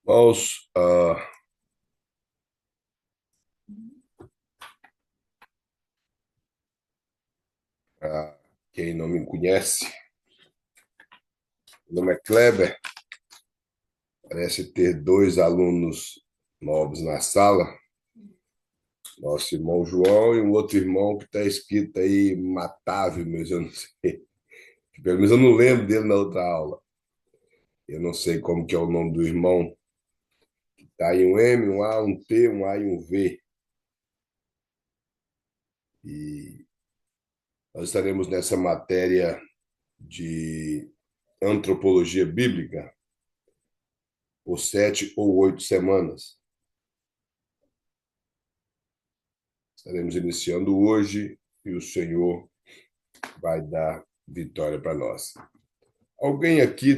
Irmãos, quem não me conhece, meu nome é Kleber, parece ter dois alunos novos na sala, nosso irmão João e um outro irmão que está escrito aí Matávio, mas eu não sei, pelo menos eu não lembro dele na outra aula. Eu não sei como que é o nome do irmão, está aí um M, um A, um T, um A e um V. E nós estaremos nessa matéria de antropologia bíblica por 7 ou 8 semanas. Estaremos iniciando hoje e o Senhor vai dar vitória para nós. Alguém aqui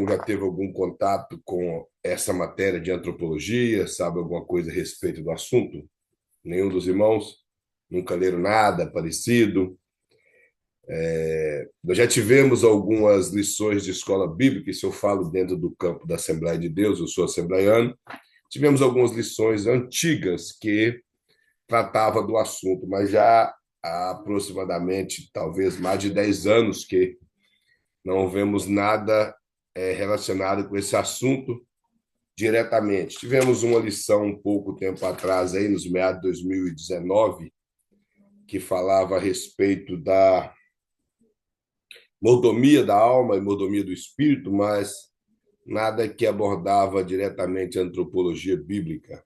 já teve algum contato com essa matéria de antropologia? Sabe alguma coisa a respeito do assunto? Nenhum dos irmãos? Nunca leram nada parecido? Nós já tivemos algumas lições de escola bíblica, isso eu falo dentro do campo da Assembleia de Deus, eu sou assembleiano. Tivemos algumas lições antigas que tratava do assunto, mas já há aproximadamente, talvez mais de 10 anos que não vemos nada relacionado com esse assunto diretamente. Tivemos uma lição um pouco tempo atrás, aí, nos meados de 2019, que falava a respeito da mordomia da alma e mordomia do espírito, mas nada que abordava diretamente a antropologia bíblica.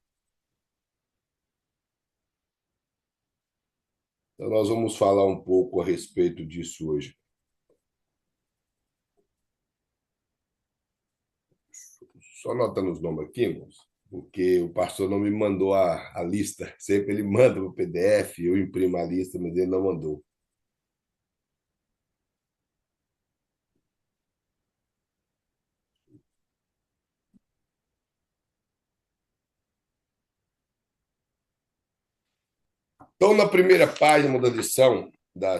Então, nós vamos falar um pouco a respeito disso hoje. Só anotando os nomes aqui, irmãos, porque o pastor não me mandou a lista. Sempre ele manda o PDF, eu imprimo a lista, mas ele não mandou. Então, na primeira página da lição, da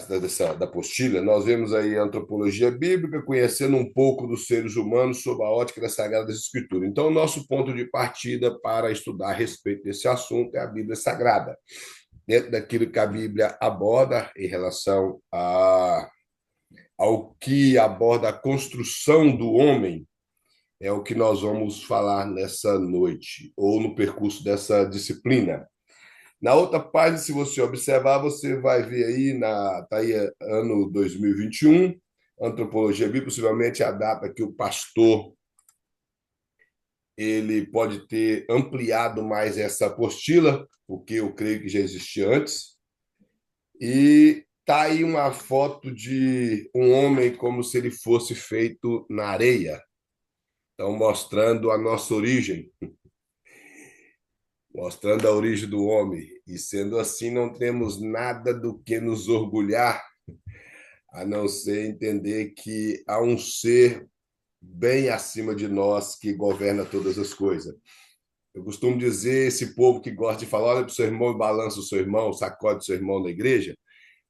apostila, nós vemos aí a antropologia bíblica, conhecendo um pouco dos seres humanos sob a ótica das Sagradas Escrituras. Então, o nosso ponto de partida para estudar a respeito desse assunto é a Bíblia Sagrada, dentro daquilo que a Bíblia aborda em relação ao que aborda a construção do homem, é o que nós vamos falar nessa noite, ou no percurso dessa disciplina. Na outra página, se você observar, você vai ver aí, tá aí ano 2021, Antropologia Bíblica, possivelmente a data que o pastor ele pode ter ampliado mais essa apostila, porque eu creio que já existia antes. E tá aí uma foto de um homem como se ele fosse feito na areia. Então, mostrando a nossa origem, mostrando a origem do homem. E sendo assim, não temos nada do que nos orgulhar, a não ser entender que há um ser bem acima de nós que governa todas as coisas. Eu costumo dizer, esse povo que gosta de falar, olha para o seu irmão e balança o seu irmão, sacode o seu irmão na igreja,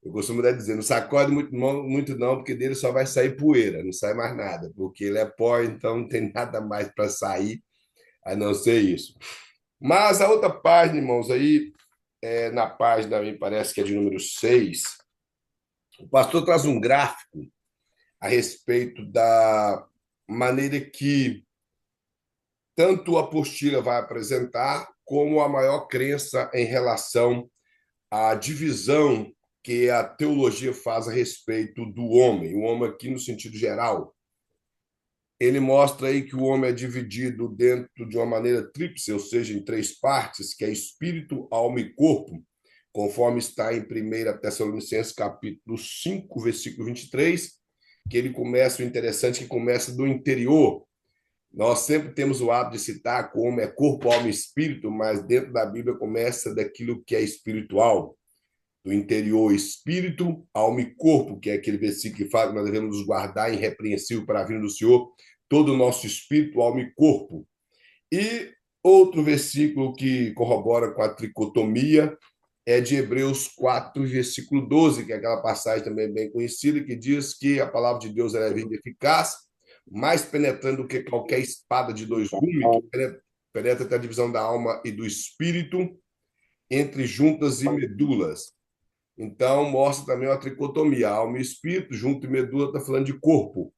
eu costumo dizer, não sacode muito, muito não, porque dele só vai sair poeira, não sai mais nada, porque ele é pó, então não tem nada mais para sair, a não ser isso. Mas a outra página, irmãos, aí, na página, me parece que é de número 6, o pastor traz um gráfico a respeito da maneira que tanto a apostila vai apresentar, como a maior crença em relação à divisão que a teologia faz a respeito do homem, o homem aqui no sentido geral. Ele mostra aí que o homem é dividido dentro de uma maneira tríplice, ou seja, em três partes, que é espírito, alma e corpo, conforme está em 1 Tessalonicenses capítulo 5, versículo 23, que ele começa, o interessante, que começa do interior. Nós sempre temos o hábito de citar como é corpo, alma e espírito, mas dentro da Bíblia começa daquilo que é espiritual, do interior, espírito, alma e corpo, que é aquele versículo que fala que nós devemos nos guardar irrepreensível para a vinda do Senhor, todo o nosso espírito, alma e corpo. E outro versículo que corrobora com a tricotomia é de Hebreus 4, versículo 12, que é aquela passagem também bem conhecida, que diz que a palavra de Deus é viva e eficaz, mais penetrando do que qualquer espada de dois gumes, penetra até a divisão da alma e do espírito, entre juntas e medulas. Então, mostra também uma tricotomia, alma e espírito, junto e medula, está falando de corpo.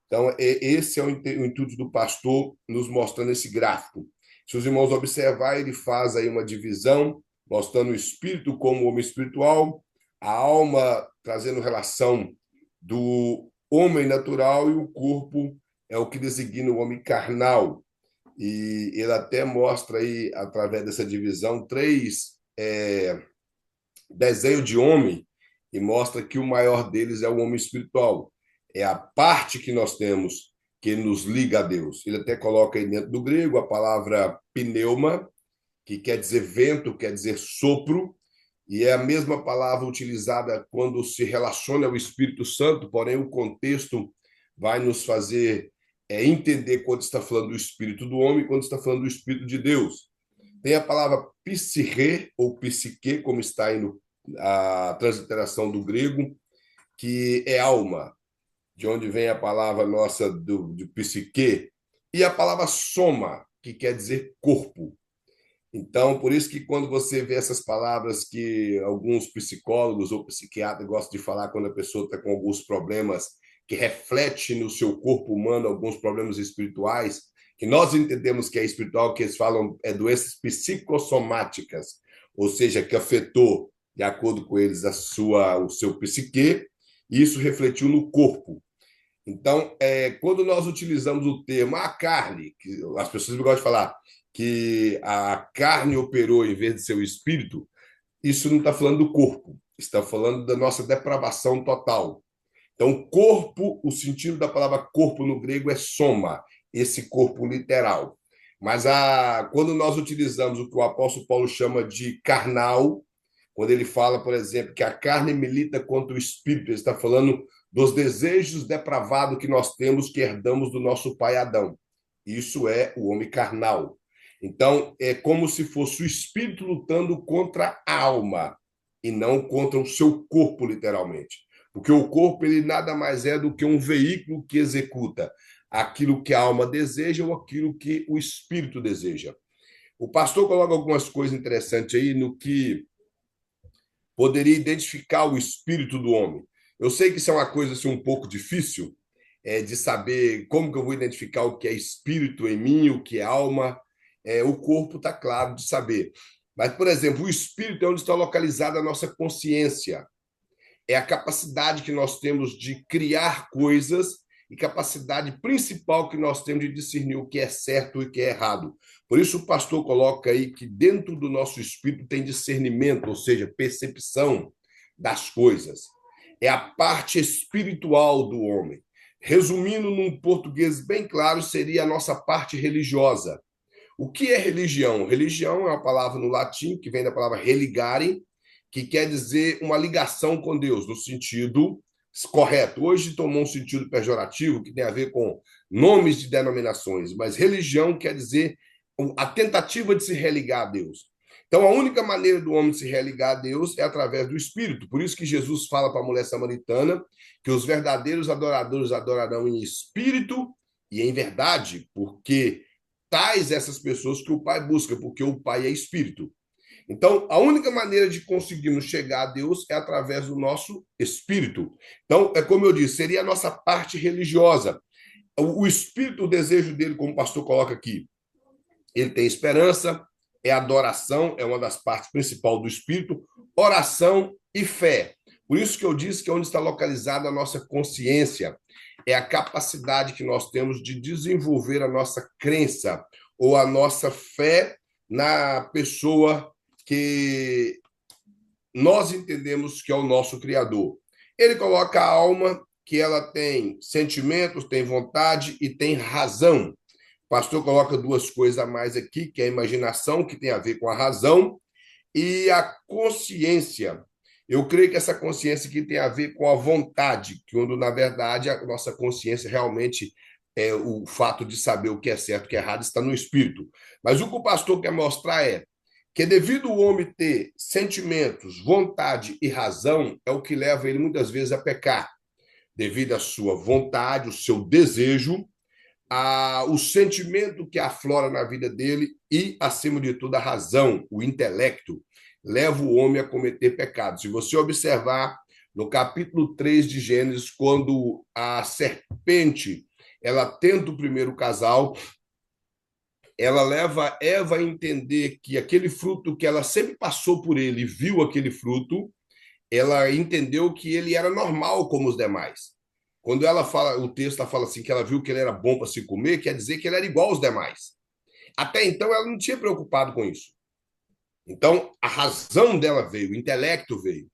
Então, esse é o intuito do pastor, nos mostrando esse gráfico. Se os irmãos observar, ele faz aí uma divisão, mostrando o espírito como homem espiritual, a alma trazendo relação do homem natural e o corpo é o que designa o homem carnal. E ele até mostra aí, através dessa divisão, três desenhos de homem e mostra que o maior deles é o homem espiritual. É a parte que nós temos que nos liga a Deus. Ele até coloca aí dentro do grego a palavra pneuma, que quer dizer vento, quer dizer sopro, e é a mesma palavra utilizada quando se relaciona ao Espírito Santo, porém o contexto vai nos fazer entender quando está falando do Espírito do homem e quando está falando do Espírito de Deus. Tem a palavra psique, ou psique, como está aí a transliteração do grego, que é alma, de onde vem a palavra nossa de psique, e a palavra soma, que quer dizer corpo. Então, por isso que quando você vê essas palavras que alguns psicólogos ou psiquiatras gostam de falar quando a pessoa está com alguns problemas que reflete no seu corpo humano alguns problemas espirituais, que nós entendemos que é espiritual, que eles falam é doenças psicossomáticas, ou seja, que afetou, de acordo com eles, o seu psique, e isso refletiu no corpo. Então, quando nós utilizamos o termo a carne, que as pessoas gostam de falar que a carne operou em vez de ser o espírito, isso não está falando do corpo, está falando da nossa depravação total. Então, corpo, o sentido da palavra corpo no grego é soma, esse corpo literal. Mas quando nós utilizamos o que o apóstolo Paulo chama de carnal, quando ele fala, por exemplo, que a carne milita contra o espírito, ele está falando dos desejos depravados que nós temos, que herdamos do nosso pai Adão. Isso é o homem carnal. Então, é como se fosse o espírito lutando contra a alma e não contra o seu corpo, literalmente. Porque o corpo ele nada mais é do que um veículo que executa aquilo que a alma deseja ou aquilo que o espírito deseja. O pastor coloca algumas coisas interessantes aí no que poderia identificar o espírito do homem. Eu sei que isso é uma coisa assim, um pouco difícil de saber como que eu vou identificar o que é espírito em mim, o que é alma. O corpo está claro de saber. Mas, por exemplo, o espírito é onde está localizada a nossa consciência. É a capacidade que nós temos de criar coisas e capacidade principal que nós temos de discernir o que é certo e o que é errado. Por isso o pastor coloca aí que dentro do nosso espírito tem discernimento, ou seja, percepção das coisas. É a parte espiritual do homem. Resumindo num português bem claro, seria a nossa parte religiosa. O que é religião? Religião é uma palavra no latim que vem da palavra religare, que quer dizer uma ligação com Deus, no sentido correto. Hoje tomou um sentido pejorativo, que tem a ver com nomes de denominações, mas religião quer dizer a tentativa de se religar a Deus. Então, a única maneira do homem se religar a Deus é através do Espírito. Por isso que Jesus fala para a mulher samaritana que os verdadeiros adoradores adorarão em espírito e em verdade, porque tais essas pessoas que o Pai busca, porque o Pai é espírito. Então, a única maneira de conseguirmos chegar a Deus é através do nosso espírito. Então, é como eu disse, seria a nossa parte religiosa. O espírito, o desejo dele, como o pastor coloca aqui, ele tem esperança, é adoração, é uma das partes principais do espírito, oração e fé. Por isso que eu disse que é onde está localizada a nossa consciência, é a capacidade que nós temos de desenvolver a nossa crença ou a nossa fé na pessoa que nós entendemos que é o nosso Criador. Ele coloca a alma, que ela tem sentimentos, tem vontade e tem razão. O pastor coloca duas coisas a mais aqui, que é a imaginação, que tem a ver com a razão, e a consciência. Eu creio que essa consciência aqui tem a ver com a vontade, que quando, na verdade, a nossa consciência realmente é o fato de saber o que é certo e o que é errado está no espírito. Mas o que o pastor quer mostrar é que devido o homem ter sentimentos, vontade e razão, é o que leva ele muitas vezes a pecar, devido à sua vontade, o seu desejo, o sentimento que aflora na vida dele e, acima de tudo, a razão, o intelecto, leva o homem a cometer pecados. Se você observar no capítulo 3 de Gênesis, quando a serpente ela tenta o primeiro casal, ela leva Eva a entender que aquele fruto que ela sempre passou por ele, viu aquele fruto, ela entendeu que ele era normal como os demais. Quando ela fala, o texto fala assim que ela viu que ele era bom para se comer, quer dizer que ele era igual aos demais. Até então ela não tinha preocupado com isso. Então a razão dela veio, o intelecto veio.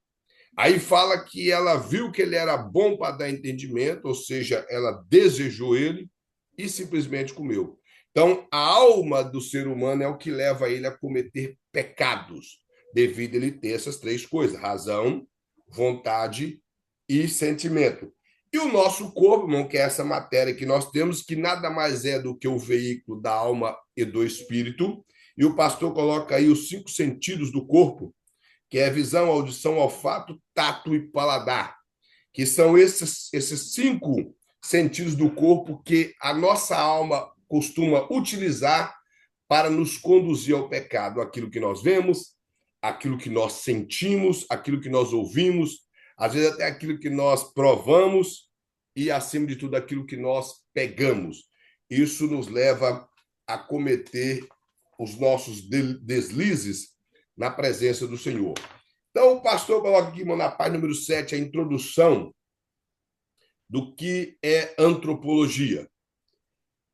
Aí fala que ela viu que ele era bom para dar entendimento, ou seja, ela desejou ele e simplesmente comeu. Então, a alma do ser humano é o que leva ele a cometer pecados, devido a ele ter essas três coisas: razão, vontade e sentimento. E o nosso corpo, irmão, que é essa matéria que nós temos, que nada mais é do que o veículo da alma e do espírito. E o pastor coloca aí os 5 sentidos do corpo, que é visão, audição, olfato, tato e paladar, que são esses 5 sentidos do corpo que a nossa alma costuma utilizar para nos conduzir ao pecado. Aquilo que nós vemos, aquilo que nós sentimos, aquilo que nós ouvimos, às vezes até aquilo que nós provamos e, acima de tudo, aquilo que nós pegamos. Isso nos leva a cometer os nossos deslizes na presença do Senhor. Então, o pastor coloca aqui, na página número 7, a introdução do que é antropologia.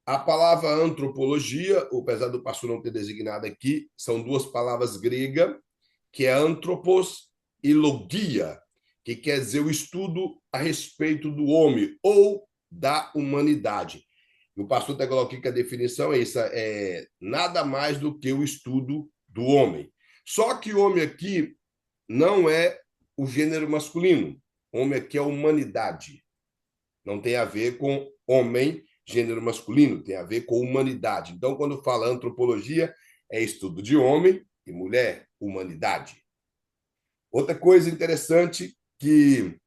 A palavra antropologia, apesar do pastor não ter designado aqui, são 2 palavras gregas, que é anthropos e logia, que quer dizer o estudo a respeito do homem ou da humanidade. E o pastor até colocou aqui que a definição é essa, é nada mais do que o estudo do homem. Só que o homem aqui não é o gênero masculino. Homem aqui é a humanidade. Não tem a ver com homem, gênero masculino, tem a ver com humanidade. Então, quando fala antropologia, é estudo de homem e mulher, humanidade. Outra coisa interessante que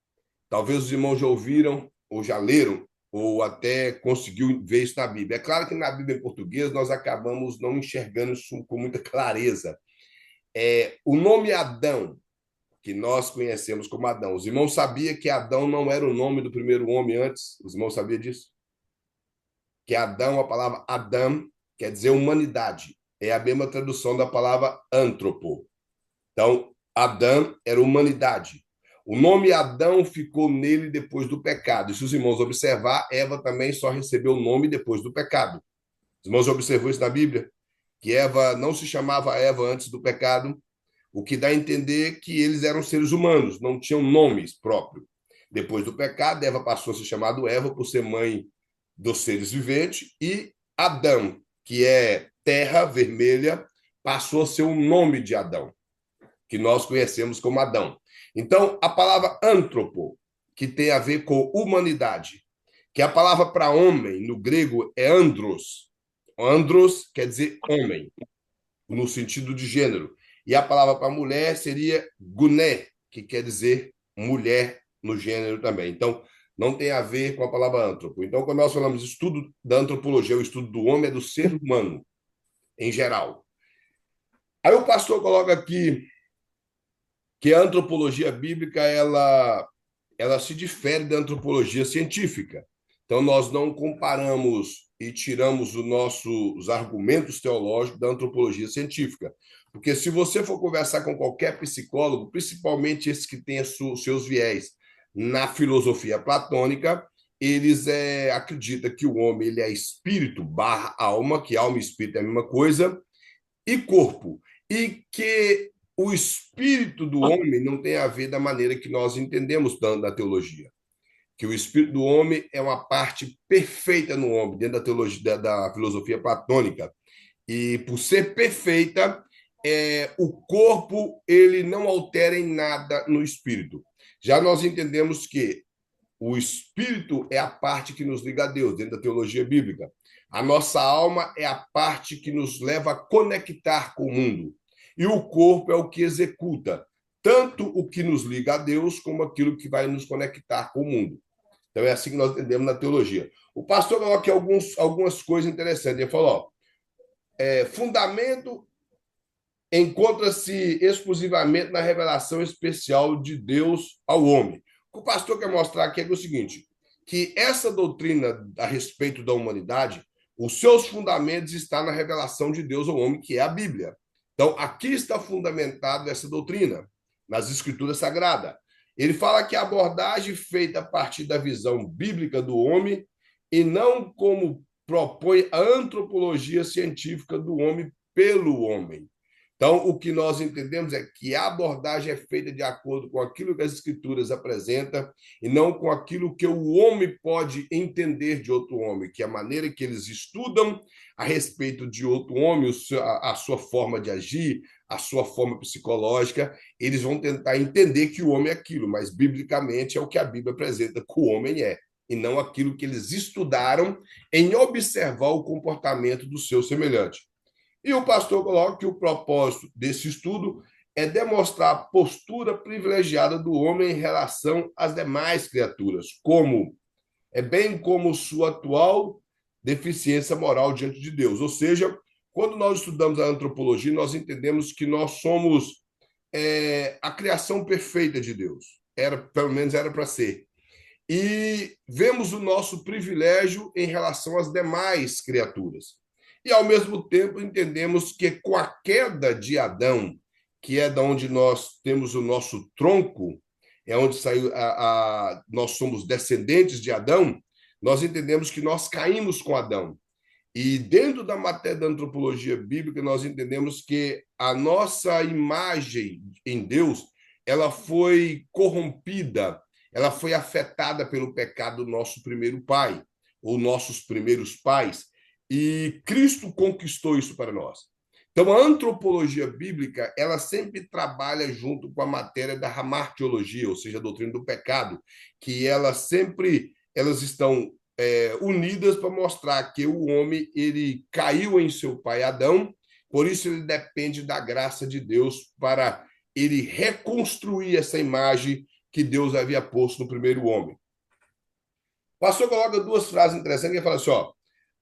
talvez os irmãos já ouviram, ou já leram, ou até conseguiu ver isso na Bíblia. É claro que na Bíblia em português nós acabamos não enxergando isso com muita clareza. O nome Adão, que nós conhecemos como Adão. Os irmãos sabiam que Adão não era o nome do primeiro homem antes? Os irmãos sabiam disso? Que Adão, a palavra Adam, quer dizer humanidade. É a mesma tradução da palavra antropo. Então, Adão era humanidade. O nome Adão ficou nele depois do pecado. E se os irmãos observar, Eva também só recebeu o nome depois do pecado. Os irmãos observou isso na Bíblia? Que Eva não se chamava Eva antes do pecado, o que dá a entender que eles eram seres humanos, não tinham nomes próprios. Depois do pecado, Eva passou a ser chamada Eva por ser mãe dos seres viventes, e Adão, que é terra vermelha, passou a ser o nome de Adão, que nós conhecemos como Adão. Então, a palavra antropo, que tem a ver com humanidade, que a palavra para homem no grego é andros. Andros quer dizer homem, no sentido de gênero. E a palavra para mulher seria guné, que quer dizer mulher no gênero também. Então, não tem a ver com a palavra antropo. Então, quando nós falamos estudo da antropologia, o estudo do homem é do ser humano, em geral. Aí o pastor coloca aqui que a antropologia bíblica ela se difere da antropologia científica. Então, nós não comparamos e tiramos os argumentos teológicos da antropologia científica. Porque se você for conversar com qualquer psicólogo, principalmente esses que têm seus viés na filosofia platônica, eles acreditam que o homem ele é espírito barra alma, que alma e espírito é a mesma coisa, e corpo. E que o espírito do homem não tem a ver da maneira que nós entendemos tanto da teologia. Que o espírito do homem é uma parte perfeita no homem, dentro da teologia, da filosofia platônica. E por ser perfeita, o corpo ele não altera em nada no espírito. Já nós entendemos que o espírito é a parte que nos liga a Deus, dentro da teologia bíblica. A nossa alma é a parte que nos leva a conectar com o mundo. E o corpo é o que executa tanto o que nos liga a Deus como aquilo que vai nos conectar com o mundo. Então, é assim que nós entendemos na teologia. O pastor coloca aqui algumas coisas interessantes. Ele falou: ó, fundamento encontra-se exclusivamente na revelação especial de Deus ao homem. O que o pastor quer mostrar aqui é o seguinte: que essa doutrina a respeito da humanidade, os seus fundamentos estão na revelação de Deus ao homem, que é a Bíblia. Então, aqui está fundamentado essa doutrina, nas Escrituras Sagradas. Ele fala que a abordagem feita a partir da visão bíblica do homem e não como propõe a antropologia científica do homem pelo homem. Então, o que nós entendemos é que a abordagem é feita de acordo com aquilo que as Escrituras apresentam e não com aquilo que o homem pode entender de outro homem, que é a maneira que eles estudam a respeito de outro homem, a sua forma de agir, a sua forma psicológica, eles vão tentar entender que o homem é aquilo, mas biblicamente é o que a Bíblia apresenta que o homem é, e não aquilo que eles estudaram em observar o comportamento do seu semelhante. E o pastor coloca que o propósito desse estudo é demonstrar a postura privilegiada do homem em relação às demais criaturas, bem como sua atual deficiência moral diante de Deus. Ou seja, quando nós estudamos a antropologia, nós entendemos que nós somos a criação perfeita de Deus. Pelo menos era para ser. E vemos o nosso privilégio em relação às demais criaturas. E, ao mesmo tempo, entendemos que com a queda de Adão, que é da onde nós temos o nosso tronco, é onde saiu nós somos descendentes de Adão, nós entendemos que nós caímos com Adão. E dentro da matéria da antropologia bíblica, nós entendemos que a nossa imagem em Deus, ela foi corrompida, ela foi afetada pelo pecado do nosso primeiro pai, ou nossos primeiros pais, e Cristo conquistou isso para nós. Então, a antropologia bíblica, ela sempre trabalha junto com a matéria da hamartiologia, ou seja, a doutrina do pecado, que elas estão unidas para mostrar que o homem ele caiu em seu pai Adão, por isso ele depende da graça de Deus para ele reconstruir essa imagem que Deus havia posto no primeiro homem. O pastor coloca duas frases interessantes que fala assim, ó,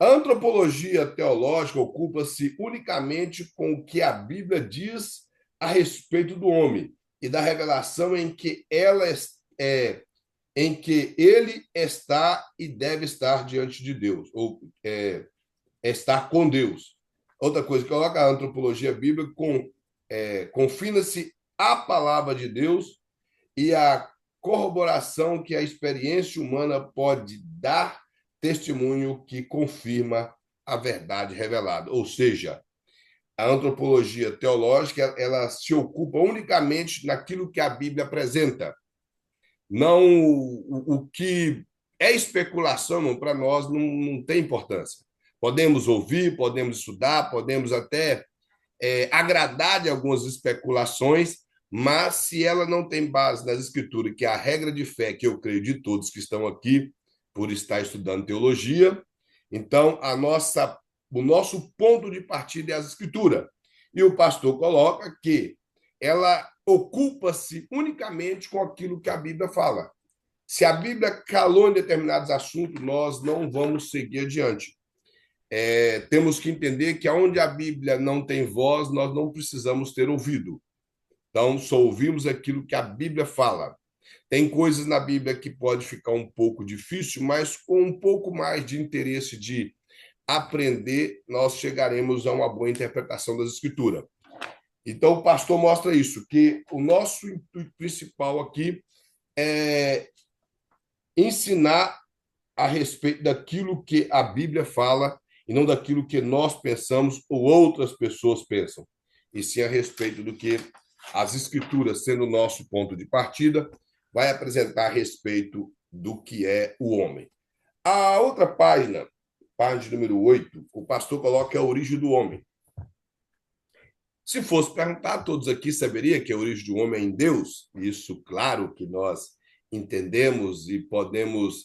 a antropologia teológica ocupa-se unicamente com o que a Bíblia diz a respeito do homem e da revelação em que ele está e deve estar diante de Deus, ou estar com Deus. Outra coisa que coloca a antropologia bíblica confina-se à palavra de Deus e à corroboração que a experiência humana pode dar testemunho que confirma a verdade revelada. Ou seja, a antropologia teológica ela se ocupa unicamente naquilo que a Bíblia apresenta. Não o que é especulação para nós não tem importância. Podemos ouvir, podemos estudar, podemos até agradar de algumas especulações, mas se ela não tem base nas escrituras, que é a regra de fé que eu creio de todos que estão aqui por estar estudando teologia, então o nosso ponto de partida é as escrituras. E o pastor coloca que ela ocupa-se unicamente com aquilo que a Bíblia fala. Se a Bíblia calou em determinados assuntos, nós não vamos seguir adiante. Temos que entender que onde a Bíblia não tem voz, nós não precisamos ter ouvido. Então, só ouvimos aquilo que a Bíblia fala. Tem coisas na Bíblia que pode ficar um pouco difícil, mas com um pouco mais de interesse de aprender, nós chegaremos a uma boa interpretação das Escrituras. Então, o pastor mostra isso, que o nosso intuito principal aqui é ensinar a respeito daquilo que a Bíblia fala e não daquilo que nós pensamos ou outras pessoas pensam, e sim a respeito do que as Escrituras, sendo o nosso ponto de partida, vai apresentar a respeito do que é o homem. A outra página, página número 8, o pastor coloca a origem do homem. Se fosse perguntar, todos aqui saberiam que a origem do homem é em Deus. Isso, claro, que nós entendemos e podemos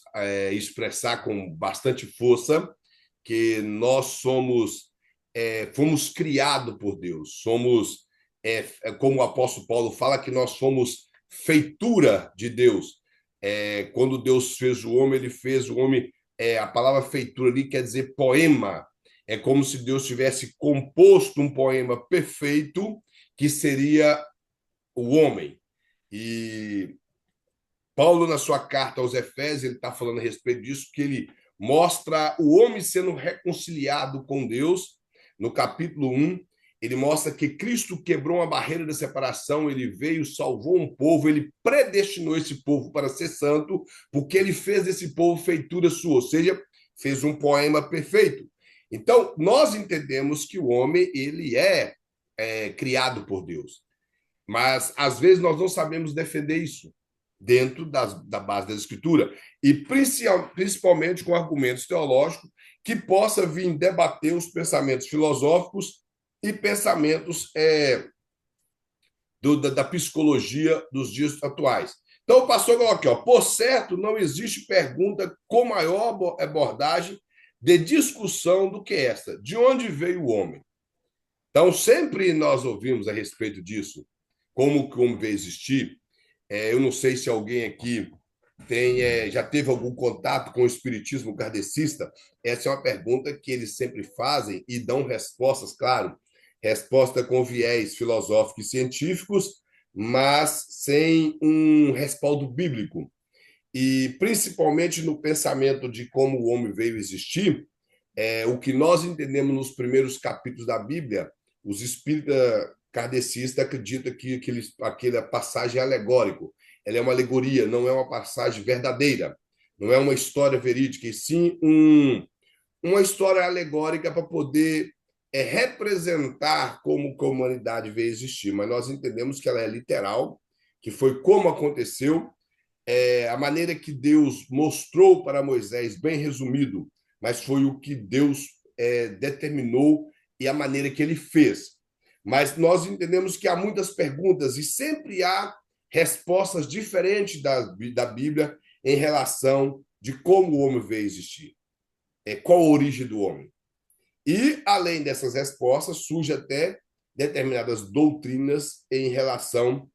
expressar com bastante força que nós fomos criados por Deus. Como o apóstolo Paulo fala, que nós somos feitura de Deus. Quando Deus fez o homem, ele fez o homem. A palavra feitura ali quer dizer poema. É como se Deus tivesse composto um poema perfeito, que seria o homem. E Paulo, na sua carta aos Efésios, ele está falando a respeito disso, que ele mostra o homem sendo reconciliado com Deus. No capítulo 1, ele mostra que Cristo quebrou uma barreira de separação, ele veio, salvou um povo, ele predestinou esse povo para ser santo, porque ele fez desse povo feitura sua, ou seja, fez um poema perfeito. Então, nós entendemos que o homem ele é criado por Deus, mas às vezes nós não sabemos defender isso dentro da base da escritura, e principalmente com argumentos teológicos que possa vir debater os pensamentos filosóficos e pensamentos da psicologia dos dias atuais. Então, o pastor coloca aqui, ó, por certo, não existe pergunta com maior abordagem de discussão do que esta. De onde veio o homem? Então, sempre nós ouvimos a respeito disso, como que o homem veio existir. Eu não sei se alguém aqui já teve algum contato com o espiritismo kardecista. Essa é uma pergunta que eles sempre fazem e dão respostas, claro, resposta com viés filosóficos e científicos, mas sem um respaldo bíblico. E principalmente no pensamento de como o homem veio existir, o que nós entendemos nos primeiros capítulos da Bíblia, os espíritas kardecistas acreditam que aquela passagem é alegórico. Ela é uma alegoria, não é uma passagem verdadeira, não é uma história verídica, e sim uma história alegórica para poder representar como a humanidade veio existir. Mas nós entendemos que ela é literal, que foi como aconteceu, a maneira que Deus mostrou para Moisés, bem resumido, mas foi o que Deus determinou e a maneira que ele fez. Mas nós entendemos que há muitas perguntas e sempre há respostas diferentes da Bíblia em relação de como o homem veio existir, qual a origem do homem. E, além dessas respostas, surge até determinadas doutrinas em relação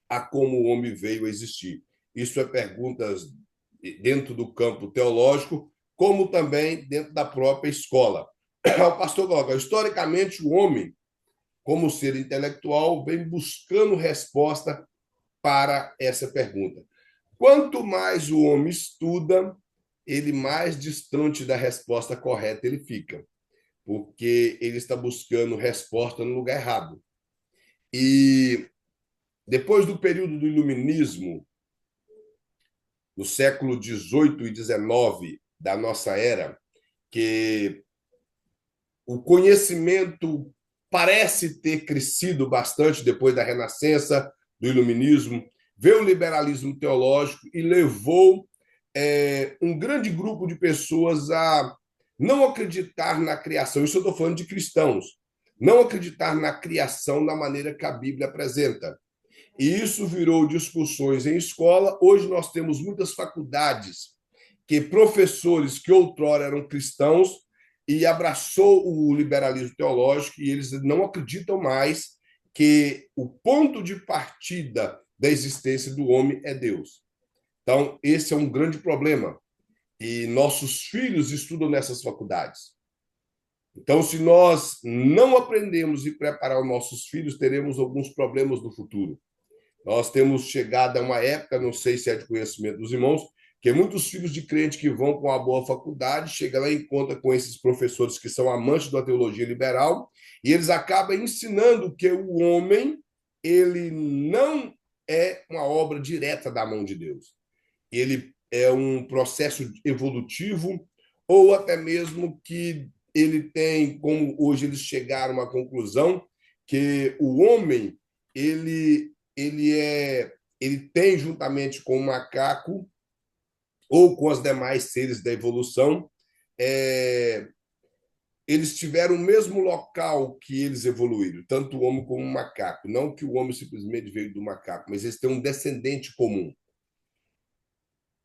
a como o homem veio existir. Isso é perguntas dentro do campo teológico, como também dentro da própria escola. O pastor coloca, historicamente, o homem, como ser intelectual, vem buscando resposta para essa pergunta. Quanto mais o homem estuda, ele mais distante da resposta correta ele fica, porque ele está buscando resposta no lugar errado. E depois do período do iluminismo, no século XVIII e XIX da nossa era, que o conhecimento parece ter crescido bastante depois da Renascença, do Iluminismo, veio o liberalismo teológico e levou um grande grupo de pessoas a não acreditar na criação. Isso eu estou falando de cristãos. Não acreditar na criação da maneira que a Bíblia apresenta. E isso virou discussões em escola. Hoje nós temos muitas faculdades que professores que outrora eram cristãos e abraçou o liberalismo teológico e eles não acreditam mais que o ponto de partida da existência do homem é Deus. Então, esse é um grande problema. E nossos filhos estudam nessas faculdades. Então, se nós não aprendemos e preparar os nossos filhos, teremos alguns problemas no futuro. Nós temos chegado a uma época, não sei se é de conhecimento dos irmãos, que muitos filhos de crente que vão com uma boa faculdade, chegam lá e encontram com esses professores que são amantes da teologia liberal, e eles acabam ensinando que o homem ele não é uma obra direta da mão de Deus. Ele é um processo evolutivo, ou até mesmo que ele tem, como hoje eles chegaram à conclusão, que o homem ele tem, juntamente com o macaco ou com os demais seres da evolução, eles tiveram o mesmo local que eles evoluíram, tanto o homem como o macaco. Não que o homem simplesmente veio do macaco, mas eles têm um descendente comum.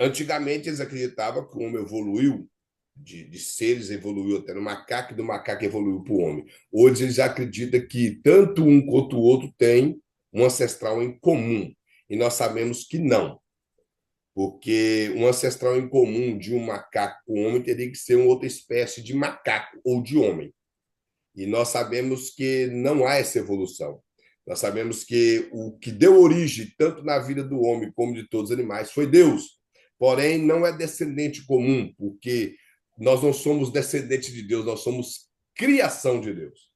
Antigamente, eles acreditavam que o homem evoluiu, de seres evoluiu até no macaco, e do macaco evoluiu para o homem. Hoje, eles acreditam que tanto um quanto o outro tem um ancestral em comum. E nós sabemos que não. porque um ancestral em comum de um macaco com homem teria que ser uma outra espécie de macaco ou de homem. E nós sabemos que não há essa evolução. Nós sabemos que o que deu origem, tanto na vida do homem como de todos os animais, foi Deus. Porém, não é descendente comum, porque nós não somos descendentes de Deus, nós somos criação de Deus.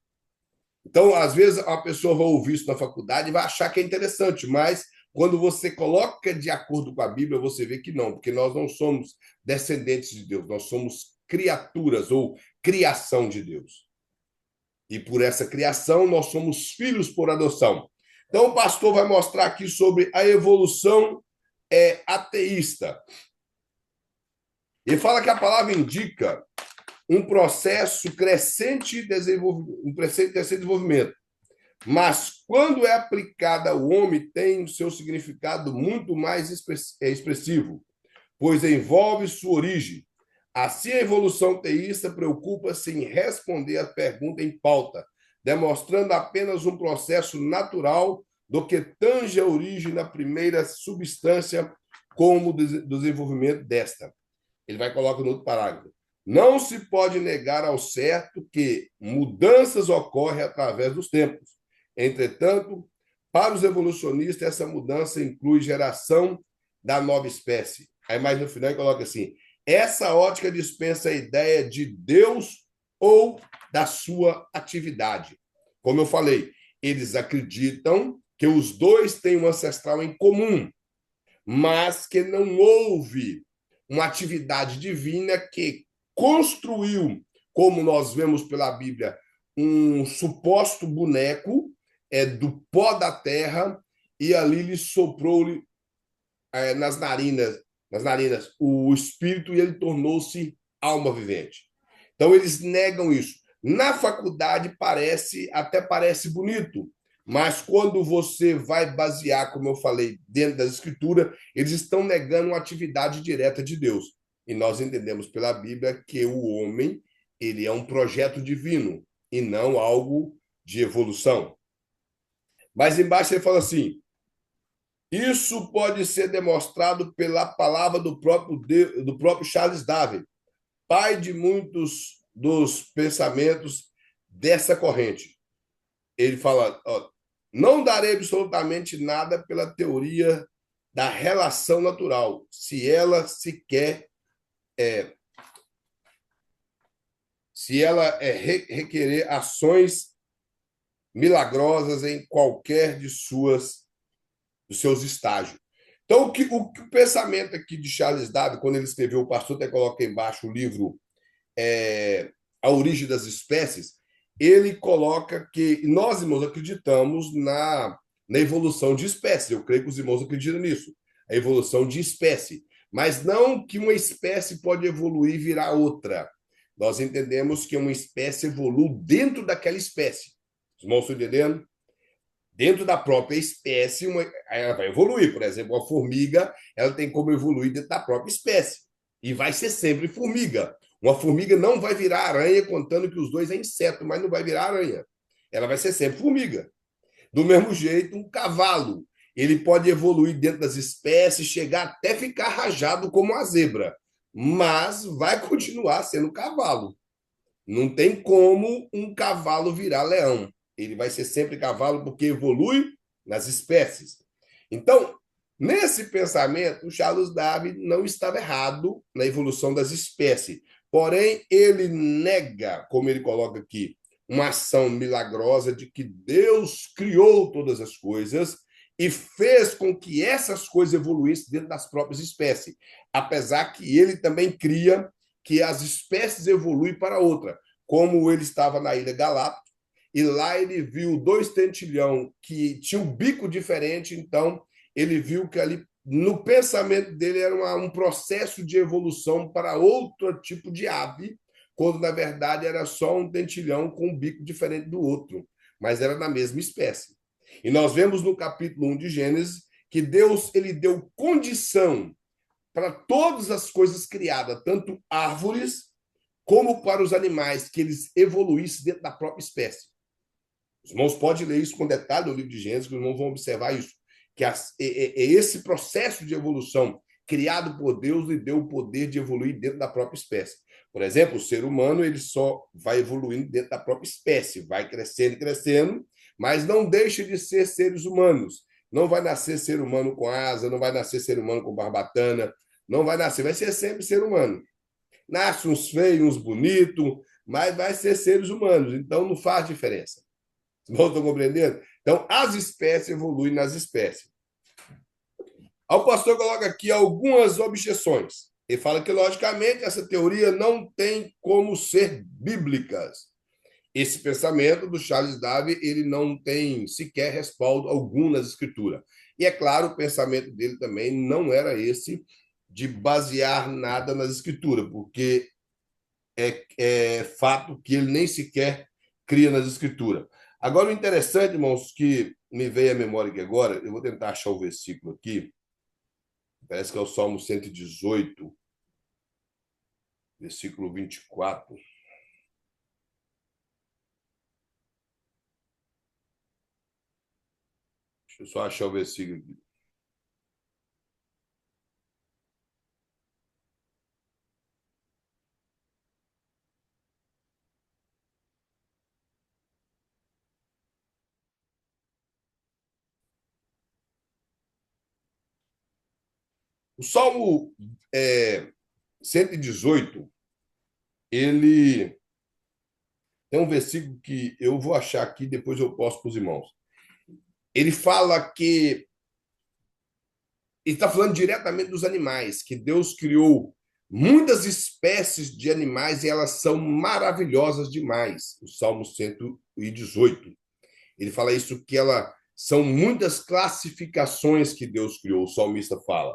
Então, às vezes, uma pessoa vai ouvir isso na faculdade e vai achar que é interessante, mas quando você coloca de acordo com a Bíblia, você vê que não, porque nós não somos descendentes de Deus, nós somos criaturas ou criação de Deus. E por essa criação, nós somos filhos por adoção. Então, o pastor vai mostrar aqui sobre a evolução ateísta. Ele fala que a palavra indica um processo crescente de desenvolvimento. Mas, quando é aplicada ao homem, tem o seu significado muito mais expressivo, pois envolve sua origem. Assim, a evolução teísta preocupa-se em responder à pergunta em pauta, demonstrando apenas um processo natural do que tange a origem da primeira substância como o desenvolvimento desta. Ele vai colocar no outro parágrafo. Não se pode negar ao certo que mudanças ocorrem através dos tempos. Entretanto, para os evolucionistas, essa mudança inclui geração da nova espécie. Aí mais no final ele coloca assim, essa ótica dispensa a ideia de Deus ou da sua atividade. Como eu falei, eles acreditam que os dois têm um ancestral em comum, mas que não houve uma atividade divina que construiu, como nós vemos pela Bíblia, um suposto boneco do pó da terra e ali lhe soprou nas narinas o espírito e ele tornou-se alma vivente. Então eles negam isso. Na faculdade até parece bonito, mas quando você vai basear, como eu falei, dentro das escrituras, eles estão negando uma atividade direta de Deus. E nós entendemos pela Bíblia que o homem, ele é um projeto divino e não algo de evolução. Mas embaixo ele fala assim: isso pode ser demonstrado pela palavra do próprio Charles Darwin, pai de muitos dos pensamentos dessa corrente. Ele fala, ó, não darei absolutamente nada pela teoria da relação natural, se ela requerer ações milagrosas em qualquer dos seus estágios. Então, o pensamento aqui de Charles Darwin, quando ele escreveu, o pastor até coloca embaixo o livro A Origem das Espécies, ele coloca que nós, irmãos, acreditamos na evolução de espécies. Eu creio que os irmãos acreditam nisso. A evolução de espécie. Mas não que uma espécie pode evoluir e virar outra. Nós entendemos que uma espécie evolui dentro daquela espécie. Os irmãos estão entendendo? Dentro da própria espécie, ela vai evoluir. Por exemplo, a formiga ela tem como evoluir dentro da própria espécie. E vai ser sempre formiga. Uma formiga não vai virar aranha, contando que os dois é inseto, mas não vai virar aranha. Ela vai ser sempre formiga. Do mesmo jeito, um cavalo. Ele pode evoluir dentro das espécies, chegar até ficar rajado como a zebra. Mas vai continuar sendo cavalo. Não tem como um cavalo virar leão. Ele vai ser sempre cavalo porque evolui nas espécies. Então, nesse pensamento, o Charles Darwin não estava errado na evolução das espécies. Porém, ele nega, como ele coloca aqui, uma ação milagrosa de que Deus criou todas as coisas e fez com que essas coisas evoluíssem dentro das próprias espécies. Apesar que ele também cria que as espécies evoluem para outra, como ele estava na ilha Galápagos, e lá ele viu 2 tentilhão que tinham um bico diferente, então ele viu que ali no pensamento dele era um processo de evolução para outro tipo de ave, quando na verdade era só um tentilhão com um bico diferente do outro, mas era da mesma espécie. E nós vemos no capítulo 1 de Gênesis que Deus ele deu condição para todas as coisas criadas, tanto árvores como para os animais, que eles evoluíssem dentro da própria espécie. Os irmãos podem ler isso com detalhe no livro de Gênesis, que os irmãos vão observar isso, que é esse processo de evolução criado por Deus, lhe deu o poder de evoluir dentro da própria espécie. Por exemplo, o ser humano ele só vai evoluindo dentro da própria espécie, vai crescendo e crescendo, mas não deixa de ser seres humanos. Não vai nascer ser humano com asa, não vai nascer ser humano com barbatana, não vai nascer, vai ser sempre ser humano. Nasce uns feios, uns bonitos, mas vai ser seres humanos, então não faz diferença. Vocês estão compreendendo? Então, as espécies evoluem nas espécies. O pastor coloca aqui algumas objeções. Ele fala que, logicamente, essa teoria não tem como ser bíblicas. Esse pensamento do Charles Darwin ele não tem sequer respaldo algum nas escrituras. E, é claro, o pensamento dele também não era esse de basear nada nas escrituras, porque é fato que ele nem sequer cria nas escrituras. Agora, o interessante, irmãos, que me veio à memória aqui agora, eu vou tentar achar o versículo aqui, parece que é o Salmo 118, versículo 24. Deixa eu só achar o versículo aqui. O Salmo 118, ele tem um versículo que eu vou achar aqui, depois eu posto para os irmãos. Ele fala que ele está falando diretamente dos animais, que Deus criou muitas espécies de animais e elas são maravilhosas demais. O Salmo 118. Ele fala isso que ela são muitas classificações que Deus criou, o salmista fala.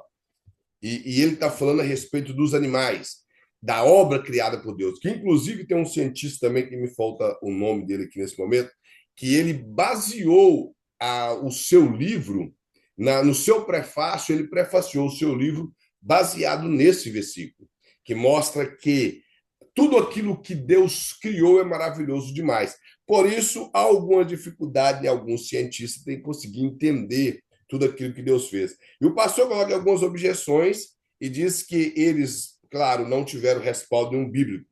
E ele está falando a respeito dos animais, da obra criada por Deus, que inclusive tem um cientista também, que me falta o nome dele aqui nesse momento, que ele baseou o seu livro, no seu prefácio, ele prefaciou o seu livro baseado nesse versículo, que mostra que tudo aquilo que Deus criou é maravilhoso demais. Por isso, há alguma dificuldade em alguns cientistas em conseguir entender tudo aquilo que Deus fez. E o pastor coloca algumas objeções e diz que eles, claro, não tiveram respaldo nenhum bíblico.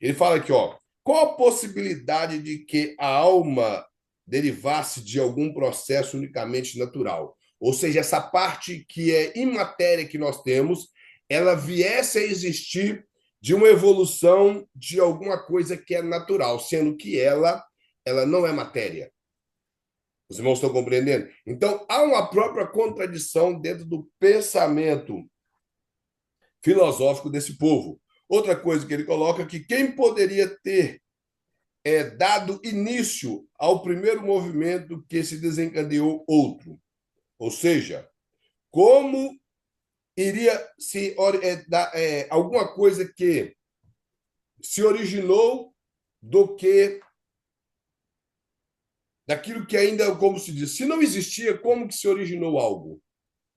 Ele fala aqui, ó, qual a possibilidade de que a alma derivasse de algum processo unicamente natural? Ou seja, essa parte que é imatéria que nós temos, ela viesse a existir de uma evolução de alguma coisa que é natural, sendo que ela não é matéria. Os irmãos estão compreendendo? Então, há uma própria contradição dentro do pensamento filosófico desse povo. Outra coisa que ele coloca é que quem poderia ter dado início ao primeiro movimento que se desencadeou outro? Ou seja, como iria se dar alguma coisa que se originou do que daquilo que ainda, como se diz, se não existia, como que se originou algo?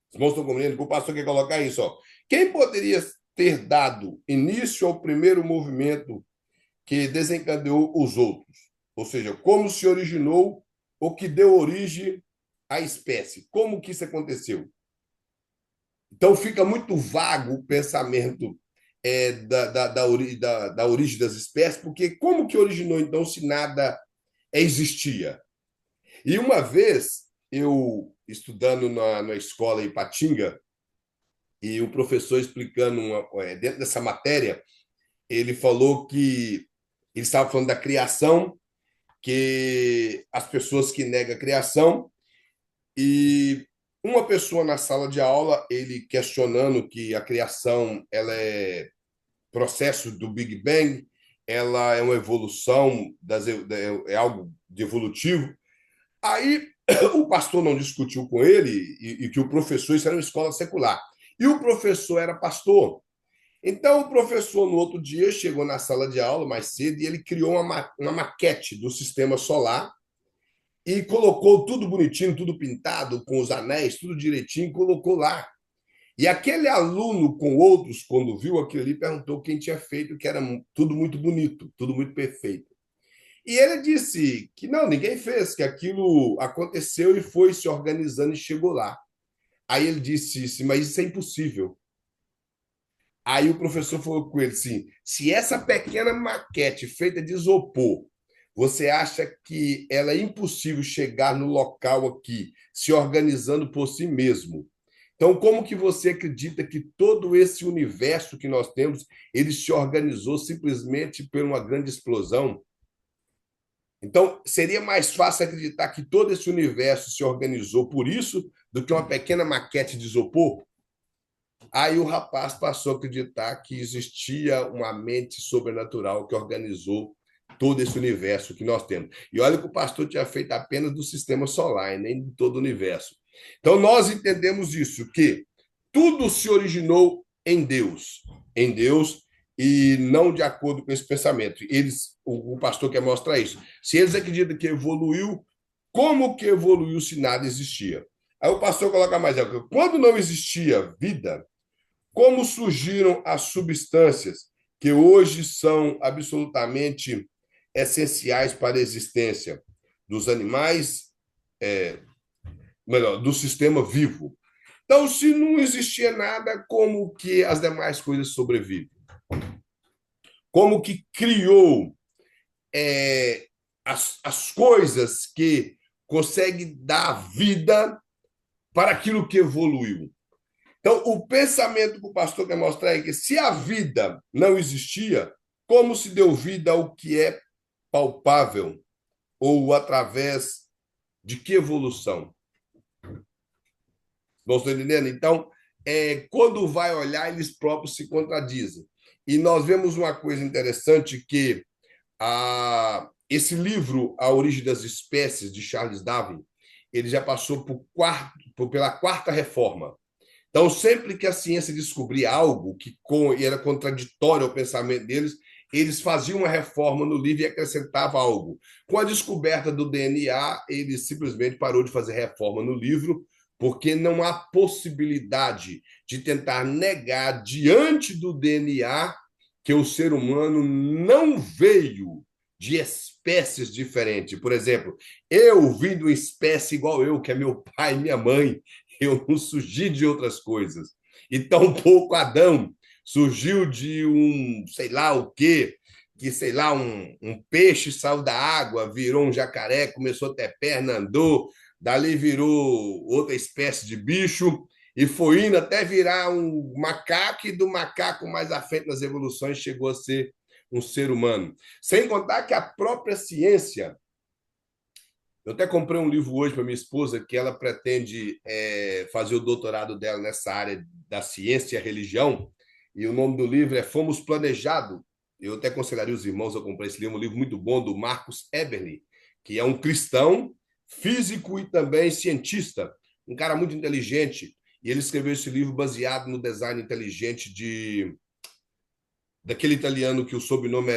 Os irmãos estão compreendendo? O pastor quer colocar isso. Ó. Quem poderia ter dado início ao primeiro movimento que desencadeou os outros? Ou seja, como se originou o que deu origem à espécie? Como que isso aconteceu? Então fica muito vago o pensamento da origem das espécies, porque como que originou então se nada existia? E uma vez, eu estudando na escola em Ipatinga, e o professor explicando dentro dessa matéria, ele falou que ele estava falando da criação, que as pessoas que negam a criação, e uma pessoa na sala de aula, ele questionando que a criação ela é processo do Big Bang, ela é uma evolução, é algo de evolutivo. Aí o pastor não discutiu com ele e que o professor, isso era uma escola secular, e o professor era pastor. Então, o professor, no outro dia, chegou na sala de aula mais cedo e ele criou uma maquete do sistema solar e colocou tudo bonitinho, tudo pintado, com os anéis, tudo direitinho, colocou lá. E aquele aluno com outros, quando viu aquilo ali, perguntou quem tinha feito, que era tudo muito bonito, tudo muito perfeito. E ele disse que não, ninguém fez, que aquilo aconteceu e foi se organizando e chegou lá. Aí ele disse, mas isso é impossível. Aí o professor falou com ele assim: se essa pequena maquete feita de isopor, você acha que ela é impossível chegar no local aqui, se organizando por si mesmo? Então, como que você acredita que todo esse universo que nós temos, ele se organizou simplesmente por uma grande explosão? Então, seria mais fácil acreditar que todo esse universo se organizou por isso do que uma pequena maquete de isopor? Aí o rapaz passou a acreditar que existia uma mente sobrenatural que organizou todo esse universo que nós temos. E olha que o pastor tinha feito apenas do sistema solar, e nem de todo o universo. Então nós entendemos isso, que tudo se originou em Deus e não de acordo com esse pensamento. O pastor quer mostrar isso. Se eles acreditam que evoluiu, como que evoluiu se nada existia? Aí o pastor coloca mais, quando não existia vida, como surgiram as substâncias que hoje são absolutamente essenciais para a existência dos animais, melhor, do sistema vivo? Então, se não existia nada, como que as demais coisas sobrevivem? Como que criou as coisas que conseguem dar vida para aquilo que evoluiu? Então, o pensamento que o pastor quer mostrar é que se a vida não existia, como se deu vida ao que é palpável? Ou através de que evolução? Não estou entendendo? Então, quando vai olhar, eles próprios se contradizem. E nós vemos uma coisa interessante que esse livro, A Origem das Espécies, de Charles Darwin, ele já passou pela quarta reforma. Então, sempre que a ciência descobria algo que era contraditório ao pensamento deles, eles faziam uma reforma no livro e acrescentavam algo. Com a descoberta do DNA, ele simplesmente parou de fazer reforma no livro, porque não há possibilidade de tentar negar diante do DNA que o ser humano não veio de espécies diferentes. Por exemplo, eu vim de uma espécie igual eu, que é meu pai e minha mãe. Eu não surgi de outras coisas. E tampouco Adão surgiu de um, sei lá o quê, que, sei lá, um peixe saiu da água, virou um jacaré, começou a ter perna, andou, dali virou outra espécie de bicho, e foi indo até virar um macaco, e do macaco mais à frente nas evoluções chegou a ser um ser humano. Sem contar que a própria ciência. Eu até comprei um livro hoje para minha esposa que ela pretende fazer o doutorado dela nessa área da ciência e a religião. E o nome do livro é Fomos Planejado. Eu até aconselharia os irmãos a comprar esse livro, um livro muito bom do Marcus Eberly, que é um cristão, físico e também cientista, um cara muito inteligente. E ele escreveu esse livro baseado no design inteligente daquele italiano que o sobrenome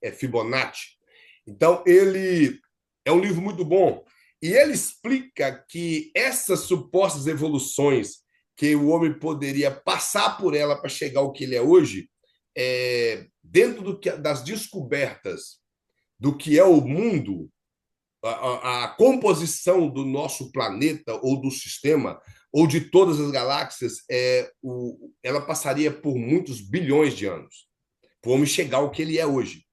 é Fibonacci. Então, ele é um livro muito bom. E ele explica que essas supostas evoluções que o homem poderia passar por ela para chegar ao que ele é hoje, dentro das descobertas do que é o mundo, a composição do nosso planeta ou do sistema, ou de todas as galáxias, ela passaria por muitos bilhões de anos para o homem chegar ao que ele é hoje.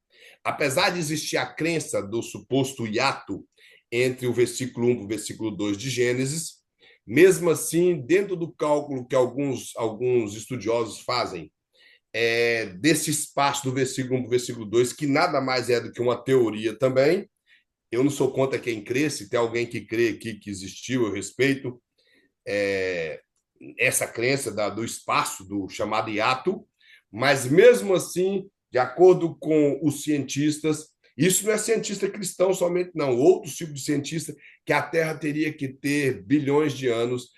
Apesar de existir a crença do suposto hiato entre o versículo 1 e o versículo 2 de Gênesis, mesmo assim, dentro do cálculo que alguns estudiosos fazem, desse espaço do versículo 1 para o versículo 2, que nada mais é do que uma teoria também, eu não sou contra quem crê, se tem alguém que crê aqui que existiu, eu respeito essa crença do espaço, do chamado hiato, mas mesmo assim, de acordo com os cientistas, isso não é cientista cristão somente, não, outros tipos de cientista, que a Terra teria que ter bilhões de anos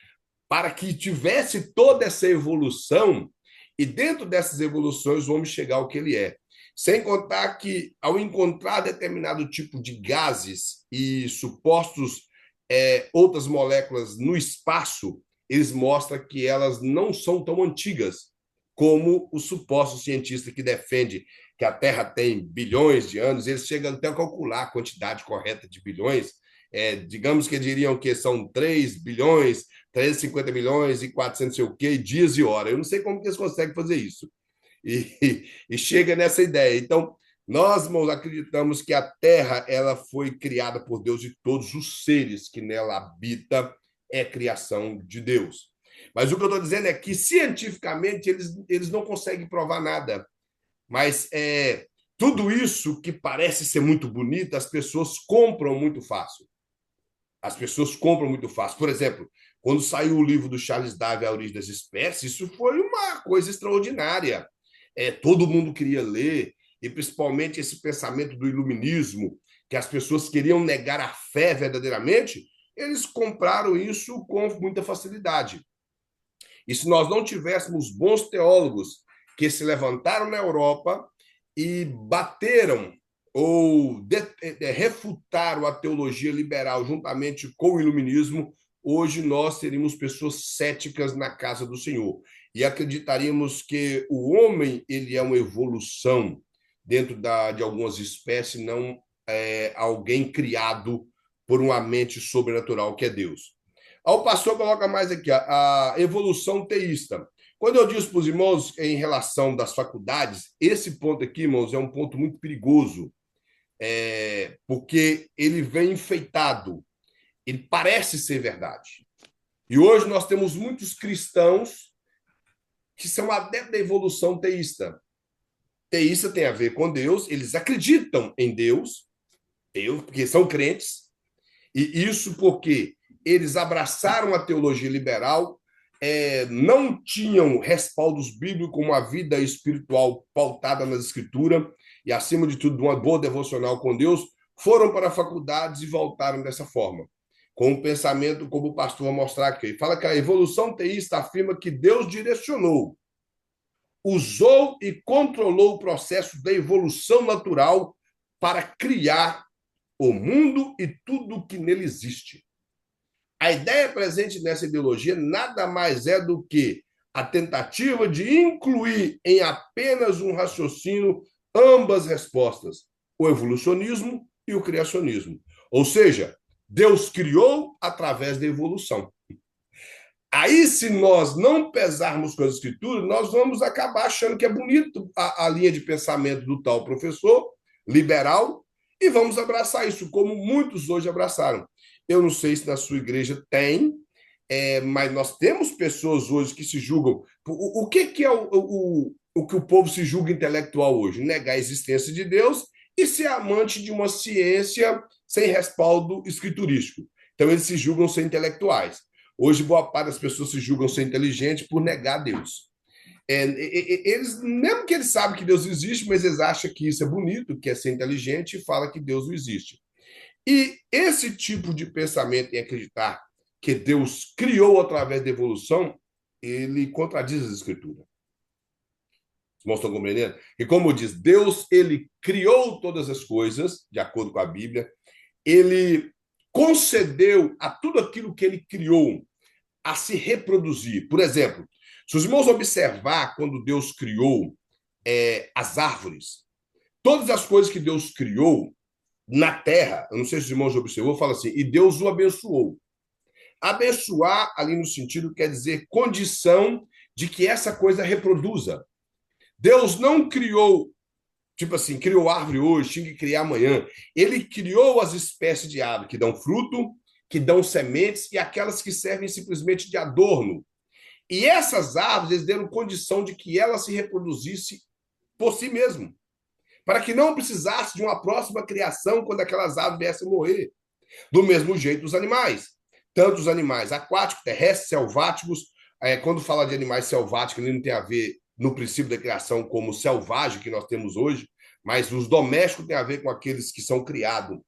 para que tivesse toda essa evolução e dentro dessas evoluções o homem chegar ao que ele é. Sem contar que, ao encontrar determinado tipo de gases e supostos outras moléculas no espaço, eles mostram que elas não são tão antigas como o suposto cientista que defende que a Terra tem bilhões de anos. Eles chegam até a calcular a quantidade correta de bilhões. Digamos que diriam que são 3 bilhões, 350 milhões e 400 sei o quê, dias e horas. Eu não sei como que eles conseguem fazer isso. E chega nessa ideia. Então, nós, irmãos, acreditamos que a Terra ela foi criada por Deus e todos os seres que nela habitam é criação de Deus. Mas o que eu estou dizendo é que, cientificamente, eles não conseguem provar nada. Mas tudo isso que parece ser muito bonito, as pessoas compram muito fácil. As pessoas compram muito fácil. Por exemplo, quando saiu o livro do Charles Darwin, A Origem das Espécies, isso foi uma coisa extraordinária. Todo mundo queria ler, e principalmente esse pensamento do iluminismo, que as pessoas queriam negar a fé verdadeiramente, eles compraram isso com muita facilidade. E se nós não tivéssemos bons teólogos que se levantaram na Europa e bateram ou refutaram a teologia liberal juntamente com o iluminismo, hoje nós teríamos pessoas céticas na casa do Senhor e acreditaríamos que o homem ele é uma evolução dentro de algumas espécies, não alguém criado por uma mente sobrenatural que é Deus. O pastor coloca mais aqui, a evolução teísta. Quando eu disse para os irmãos em relação das faculdades, esse ponto aqui, irmãos, é um ponto muito perigoso, porque ele vem enfeitado, ele parece ser verdade. E hoje nós temos muitos cristãos que são adeptos da evolução teísta. Teísta tem a ver com Deus, eles acreditam em Deus, porque são crentes, e isso porque eles abraçaram a teologia liberal, não tinham respaldos bíblicos como a vida espiritual pautada nas escrituras e, acima de tudo, uma boa devocional com Deus, foram para faculdades e voltaram dessa forma, com um pensamento como o pastor vai mostrar aqui. Ele fala que a evolução teísta afirma que Deus direcionou, usou e controlou o processo da evolução natural para criar o mundo e tudo que nele existe. A ideia presente nessa ideologia nada mais é do que a tentativa de incluir em apenas um raciocínio ambas respostas, o evolucionismo e o criacionismo. Ou seja, Deus criou através da evolução. Aí, se nós não pesarmos com as escrituras, nós vamos acabar achando que é bonito a linha de pensamento do tal professor liberal e vamos abraçar isso, como muitos hoje abraçaram. Eu não sei se na sua igreja tem, mas nós temos pessoas hoje que se julgam. O que é o que o povo se julga intelectual hoje? Negar a existência de Deus e ser amante de uma ciência sem respaldo escriturístico. Então, eles se julgam ser intelectuais. Hoje, boa parte das pessoas se julgam ser inteligentes por negar Deus. Eles, mesmo que eles sabem que Deus existe, mas eles acham que isso é bonito, que é ser inteligente e fala que Deus não existe. E esse tipo de pensamento em acreditar que Deus criou através da evolução, ele contradiz as escrituras. Os irmãos estão compreendendo? E como diz, Deus, ele criou todas as coisas, de acordo com a Bíblia, ele concedeu a tudo aquilo que ele criou a se reproduzir. Por exemplo, se os irmãos observar quando Deus criou as árvores, todas as coisas que Deus criou na terra, eu não sei se os irmãos observou, fala assim, e Deus o abençoou. Abençoar, ali no sentido, quer dizer condição de que essa coisa reproduza. Deus não criou, tipo assim, criou árvore hoje, tinha que criar amanhã. Ele criou as espécies de árvore que dão fruto, que dão sementes e aquelas que servem simplesmente de adorno. E essas árvores, eles deram condição de que ela se reproduzisse por si mesmo, para que não precisasse de uma próxima criação quando aquelas árvores viessem a morrer. Do mesmo jeito, os animais. Tanto os animais aquáticos, terrestres, selváticos. Quando fala de animais selváticos, ele não tem a ver no princípio da criação como selvagem que nós temos hoje, mas os domésticos têm a ver com aqueles que são criados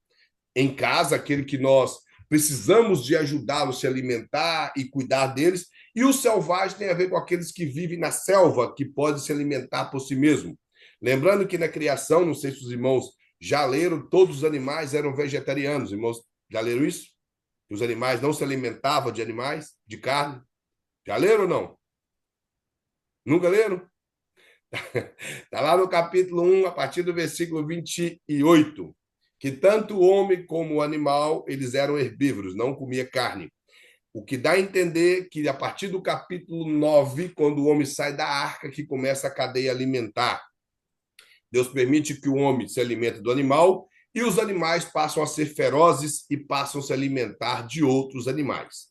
em casa, aquele que nós precisamos de ajudá-los a se alimentar e cuidar deles, e o selvagem tem a ver com aqueles que vivem na selva, que podem se alimentar por si mesmo. Lembrando que na criação, não sei se os irmãos já leram, todos os animais eram vegetarianos. Irmãos, já leram isso? Os animais não se alimentavam de animais, de carne? Já leram ou não? Nunca leram? Está lá no capítulo 1, a partir do versículo 28, que tanto o homem como o animal, eles eram herbívoros, não comia carne. O que dá a entender que a partir do capítulo 9, quando o homem sai da arca, que começa a cadeia alimentar. Deus permite que o homem se alimente do animal e os animais passam a ser ferozes e passam a se alimentar de outros animais.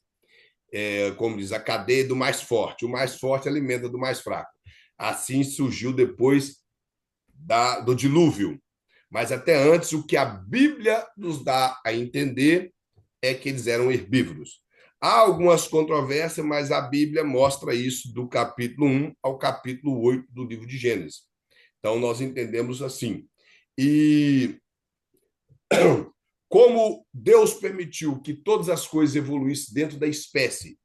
Como diz, a cadeia do mais forte. O mais forte alimenta do mais fraco. Assim surgiu depois do dilúvio. Mas até antes, o que a Bíblia nos dá a entender é que eles eram herbívoros. Há algumas controvérsias, mas a Bíblia mostra isso do capítulo 1 ao capítulo 8 do livro de Gênesis. Então, nós entendemos assim. E como Deus permitiu que todas as coisas evoluíssem dentro da espécie,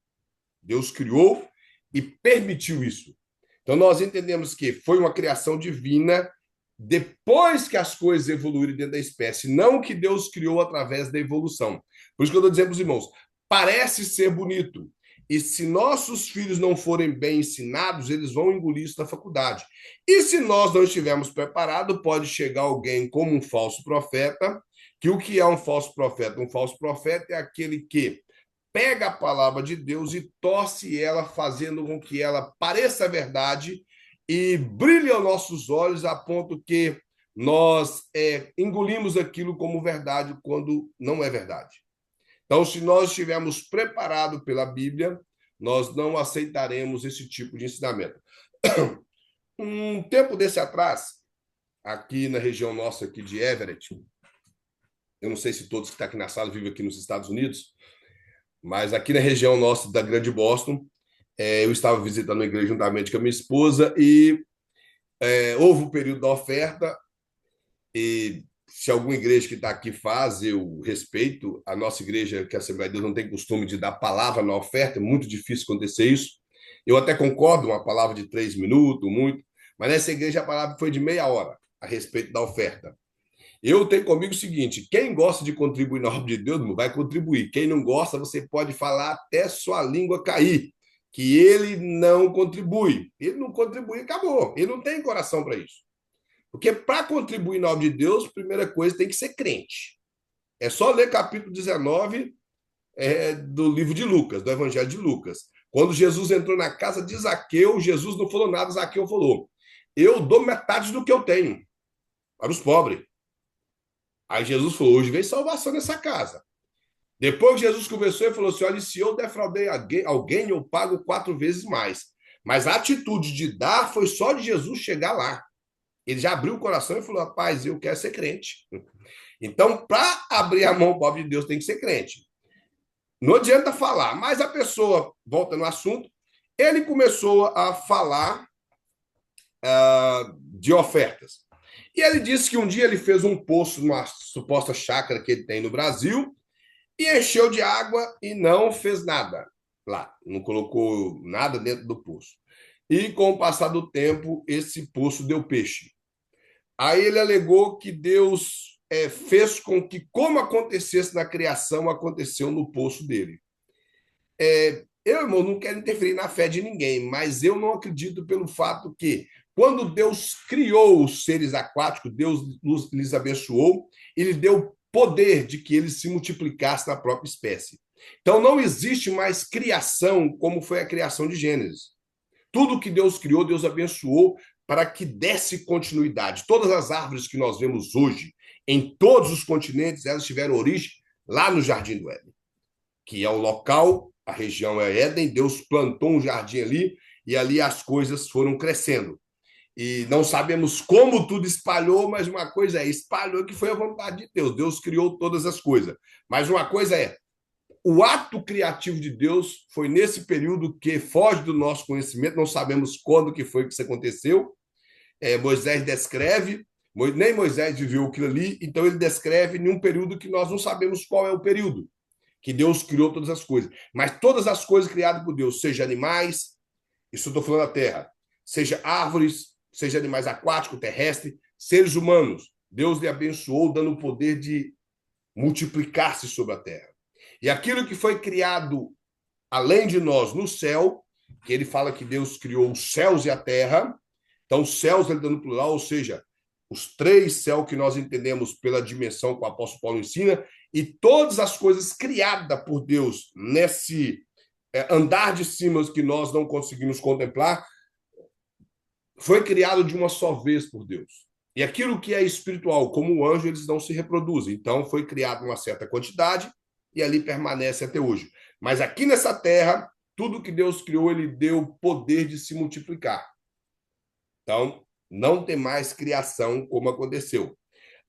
Deus criou e permitiu isso. Então, nós entendemos que foi uma criação divina depois que as coisas evoluíram dentro da espécie, não que Deus criou através da evolução. Por isso que eu estou dizendo para os irmãos, parece ser bonito. E se nossos filhos não forem bem ensinados, eles vão engolir isso na faculdade. E se nós não estivermos preparados, pode chegar alguém como um falso profeta, que o que é um falso profeta? Um falso profeta é aquele que pega a palavra de Deus e torce ela, fazendo com que ela pareça verdade e brilhe aos nossos olhos a ponto que nós engolimos aquilo como verdade quando não é verdade. Então, se nós estivermos preparados pela Bíblia, nós não aceitaremos esse tipo de ensinamento. Um tempo desse atrás, aqui na região nossa aqui de Everett, eu não sei se todos que estão aqui na sala vivem aqui nos Estados Unidos, mas aqui na região nossa da Grande Boston, eu estava visitando a igreja juntamente com a minha esposa e houve o período da oferta e se alguma igreja que está aqui faz, eu respeito. A nossa igreja, que é a Assembleia de Deus, não tem costume de dar palavra na oferta, é muito difícil acontecer isso. Eu até concordo, uma palavra de 3 minutos, muito, mas nessa igreja a palavra foi de meia hora a respeito da oferta. Eu tenho comigo o seguinte: quem gosta de contribuir na obra de Deus, vai contribuir. Quem não gosta, você pode falar até sua língua cair, que ele não contribui. Ele não contribui, acabou. Ele não tem coração para isso. Porque para contribuir na obra de Deus, primeira coisa, tem que ser crente. É só ler capítulo 19 do livro de Lucas, do Evangelho de Lucas. Quando Jesus entrou na casa de Zaqueu, Jesus não falou nada, Zaqueu falou: eu dou metade do que eu tenho para os pobres. Aí Jesus falou: hoje vem salvação nessa casa. Depois que Jesus conversou, ele falou assim: olha, se eu defraudei alguém, eu pago 4 vezes mais. Mas a atitude de dar foi só de Jesus chegar lá. Ele já abriu o coração e falou: rapaz, eu quero ser crente. Então, para abrir a mão para o pobre de Deus, tem que ser crente. Não adianta falar, mas a pessoa, volta no assunto, ele começou a falar de ofertas. E ele disse que um dia ele fez um poço numa suposta chácara que ele tem no Brasil e encheu de água e não fez nada lá, não colocou nada dentro do poço. E com o passar do tempo, esse poço deu peixe. Aí ele alegou que Deus fez com que, como acontecesse na criação, aconteceu no poço dele. Eu, irmão, não quero interferir na fé de ninguém, mas eu não acredito pelo fato que, quando Deus criou os seres aquáticos, Deus lhes abençoou e lhe deu poder de que eles se multiplicassem na própria espécie. Então, não existe mais criação como foi a criação de Gênesis. Tudo que Deus criou, Deus abençoou para que desse continuidade. Todas as árvores que nós vemos hoje, em todos os continentes, elas tiveram origem lá no Jardim do Éden, que é o local, a região é Éden, Deus plantou um jardim ali e ali as coisas foram crescendo. E não sabemos como tudo espalhou, mas uma coisa espalhou que foi a vontade de Deus. Deus criou todas as coisas. Mas uma coisa o ato criativo de Deus foi nesse período que foge do nosso conhecimento, não sabemos quando que foi que isso aconteceu. Moisés descreve, nem Moisés viveu aquilo ali, então ele descreve em um período que nós não sabemos qual é o período, que Deus criou todas as coisas. Mas todas as coisas criadas por Deus, seja animais, isso eu estou falando da terra, seja árvores, seja animais aquáticos, terrestres, seres humanos, Deus lhe abençoou, dando o poder de multiplicar-se sobre a terra. E aquilo que foi criado além de nós no céu, que ele fala que Deus criou os céus e a terra, então os céus ele dando plural, ou seja, os três céus que nós entendemos pela dimensão que o apóstolo Paulo ensina, e todas as coisas criadas por Deus nesse andar de cima que nós não conseguimos contemplar, foi criado de uma só vez por Deus. E aquilo que é espiritual, como o anjo, eles não se reproduzem. Então, foi criado uma certa quantidade e ali permanece até hoje. Mas aqui nessa terra, tudo que Deus criou, ele deu poder de se multiplicar. Então, não tem mais criação como aconteceu.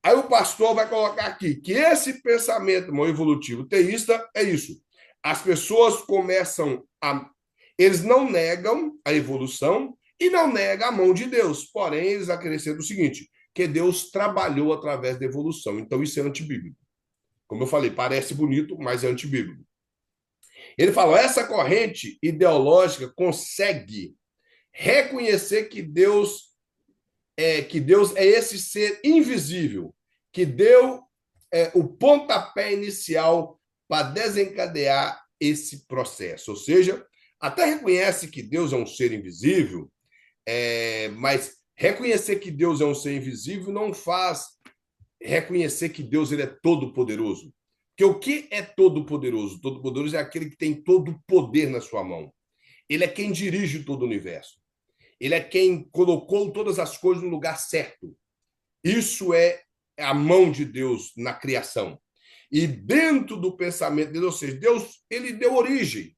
Aí o pastor vai colocar aqui que esse pensamento evolutivo teísta é isso. As pessoas começam a... Eles não negam a evolução e não negam a mão de Deus. Porém, eles acrescentam o seguinte, que Deus trabalhou através da evolução. Então, isso é antibíblico. Como eu falei, parece bonito, mas é antibíblico. Ele fala, essa corrente ideológica consegue reconhecer que Deus é esse ser invisível que deu o pontapé inicial para desencadear esse processo. Ou seja, até reconhece que Deus é um ser invisível, mas reconhecer que Deus é um ser invisível não faz reconhecer que Deus ele é todo-poderoso. Porque o que é todo-poderoso? Todo-poderoso é aquele que tem todo o poder na sua mão. Ele é quem dirige todo o universo. Ele é quem colocou todas as coisas no lugar certo. Isso é a mão de Deus na criação. E dentro do pensamento de Deus, ou seja, Deus ele deu origem.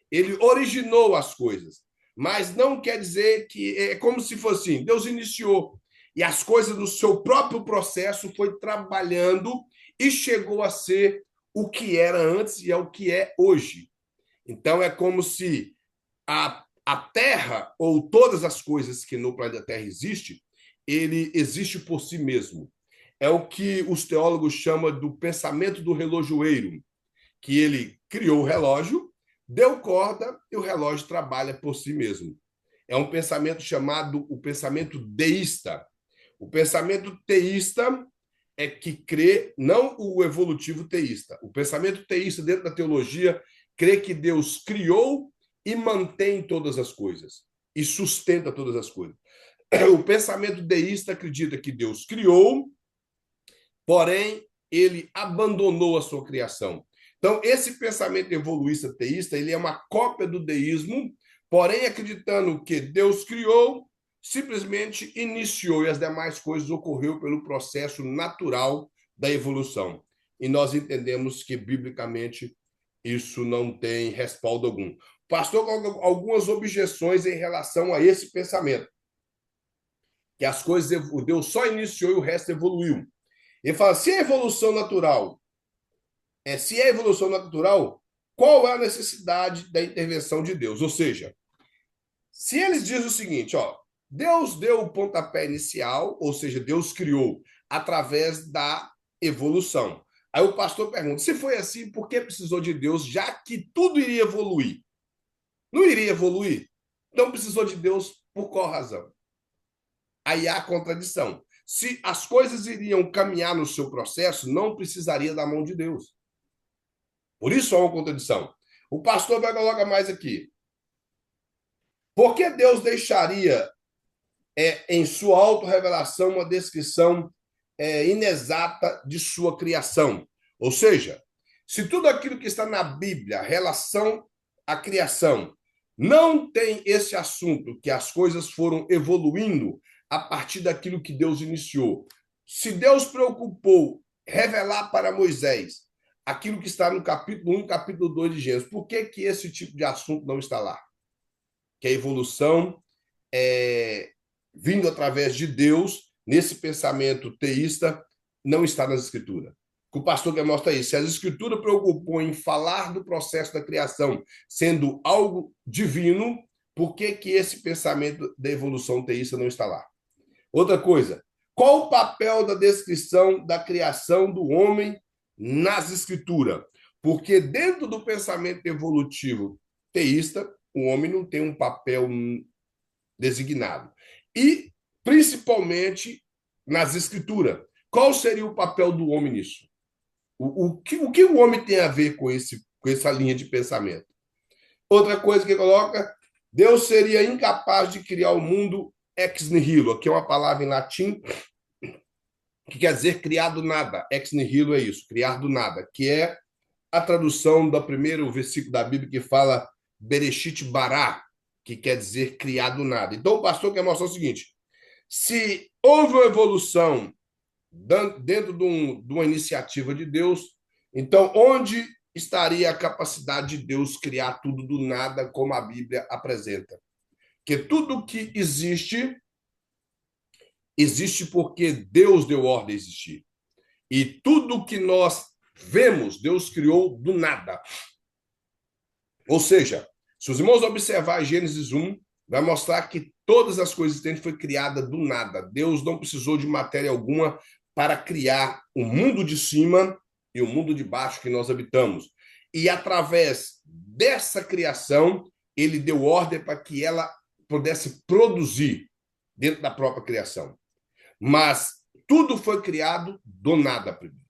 Ele originou as coisas. Mas não quer dizer que é como se fosse assim, Deus iniciou. E as coisas no seu próprio processo foi trabalhando e chegou a ser o que era antes e é o que é hoje. Então é como se a Terra, ou todas as coisas que no planeta Terra existem, ele existe por si mesmo. É o que os teólogos chamam do pensamento do relojoeiro, que ele criou o relógio, deu corda e o relógio trabalha por si mesmo. É um pensamento chamado o pensamento deísta. O pensamento teísta é que crê, não o evolutivo teísta. O pensamento teísta dentro da teologia crê que Deus criou e mantém todas as coisas e sustenta todas as coisas. O pensamento deísta acredita que Deus criou, porém ele abandonou a sua criação. Então, esse pensamento evoluísta teísta, ele é uma cópia do deísmo, porém acreditando que Deus criou, simplesmente iniciou e as demais coisas ocorreu pelo processo natural da evolução. E nós entendemos que, biblicamente, isso não tem respaldo algum. O pastor coloca algumas objeções em relação a esse pensamento, que as coisas, Deus só iniciou e o resto evoluiu. Ele fala, se é evolução natural, qual é a necessidade da intervenção de Deus? Ou seja, se eles dizem o seguinte, ó, Deus deu o pontapé inicial, ou seja, Deus criou através da evolução. Aí o pastor pergunta, se foi assim, por que precisou de Deus, já que tudo iria evoluir? Não iria evoluir? Então precisou de Deus por qual razão? Aí há contradição. Se as coisas iriam caminhar no seu processo, não precisaria da mão de Deus. Por isso há uma contradição. O pastor vai colocar mais aqui. Por que Deus deixaria em sua autorrevelação uma descrição inexata de sua criação? Ou seja, se tudo aquilo que está na Bíblia, relação à criação, não tem esse assunto que as coisas foram evoluindo a partir daquilo que Deus iniciou. Se Deus preocupou revelar para Moisés aquilo que está no capítulo 1 e capítulo 2 de Gênesis, por que esse tipo de assunto não está lá? Que a evolução vindo através de Deus, nesse pensamento teísta, não está nas Escrituras. O pastor que mostra isso. Se as Escrituras preocupam em falar do processo da criação sendo algo divino, por que esse pensamento da evolução teísta não está lá? Outra coisa, qual o papel da descrição da criação do homem nas Escrituras? Porque dentro do pensamento evolutivo teísta, o homem não tem um papel designado. E, principalmente, nas Escrituras. Qual seria o papel do homem nisso? O que o homem tem a ver com essa linha de pensamento? Outra coisa que coloca, Deus seria incapaz de criar o mundo ex nihilo, aqui é uma palavra em latim que quer dizer criar do nada. Ex nihilo é isso, criar do nada, que é a tradução do primeiro versículo da Bíblia que fala Bereshit bara, que quer dizer criar do nada. Então o pastor quer mostrar o seguinte: se houve uma evolução dentro de uma iniciativa de Deus, então onde estaria a capacidade de Deus criar tudo do nada, como a Bíblia apresenta? Que tudo que existe, existe porque Deus deu ordem a existir. E tudo que nós vemos, Deus criou do nada. Ou seja, se os irmãos observar Gênesis 1, vai mostrar que todas as coisas existentes foi criada do nada. Deus não precisou de matéria alguma para criar o mundo de cima e o mundo de baixo que nós habitamos. E através dessa criação, ele deu ordem para que ela pudesse produzir dentro da própria criação. Mas tudo foi criado do nada primeiro.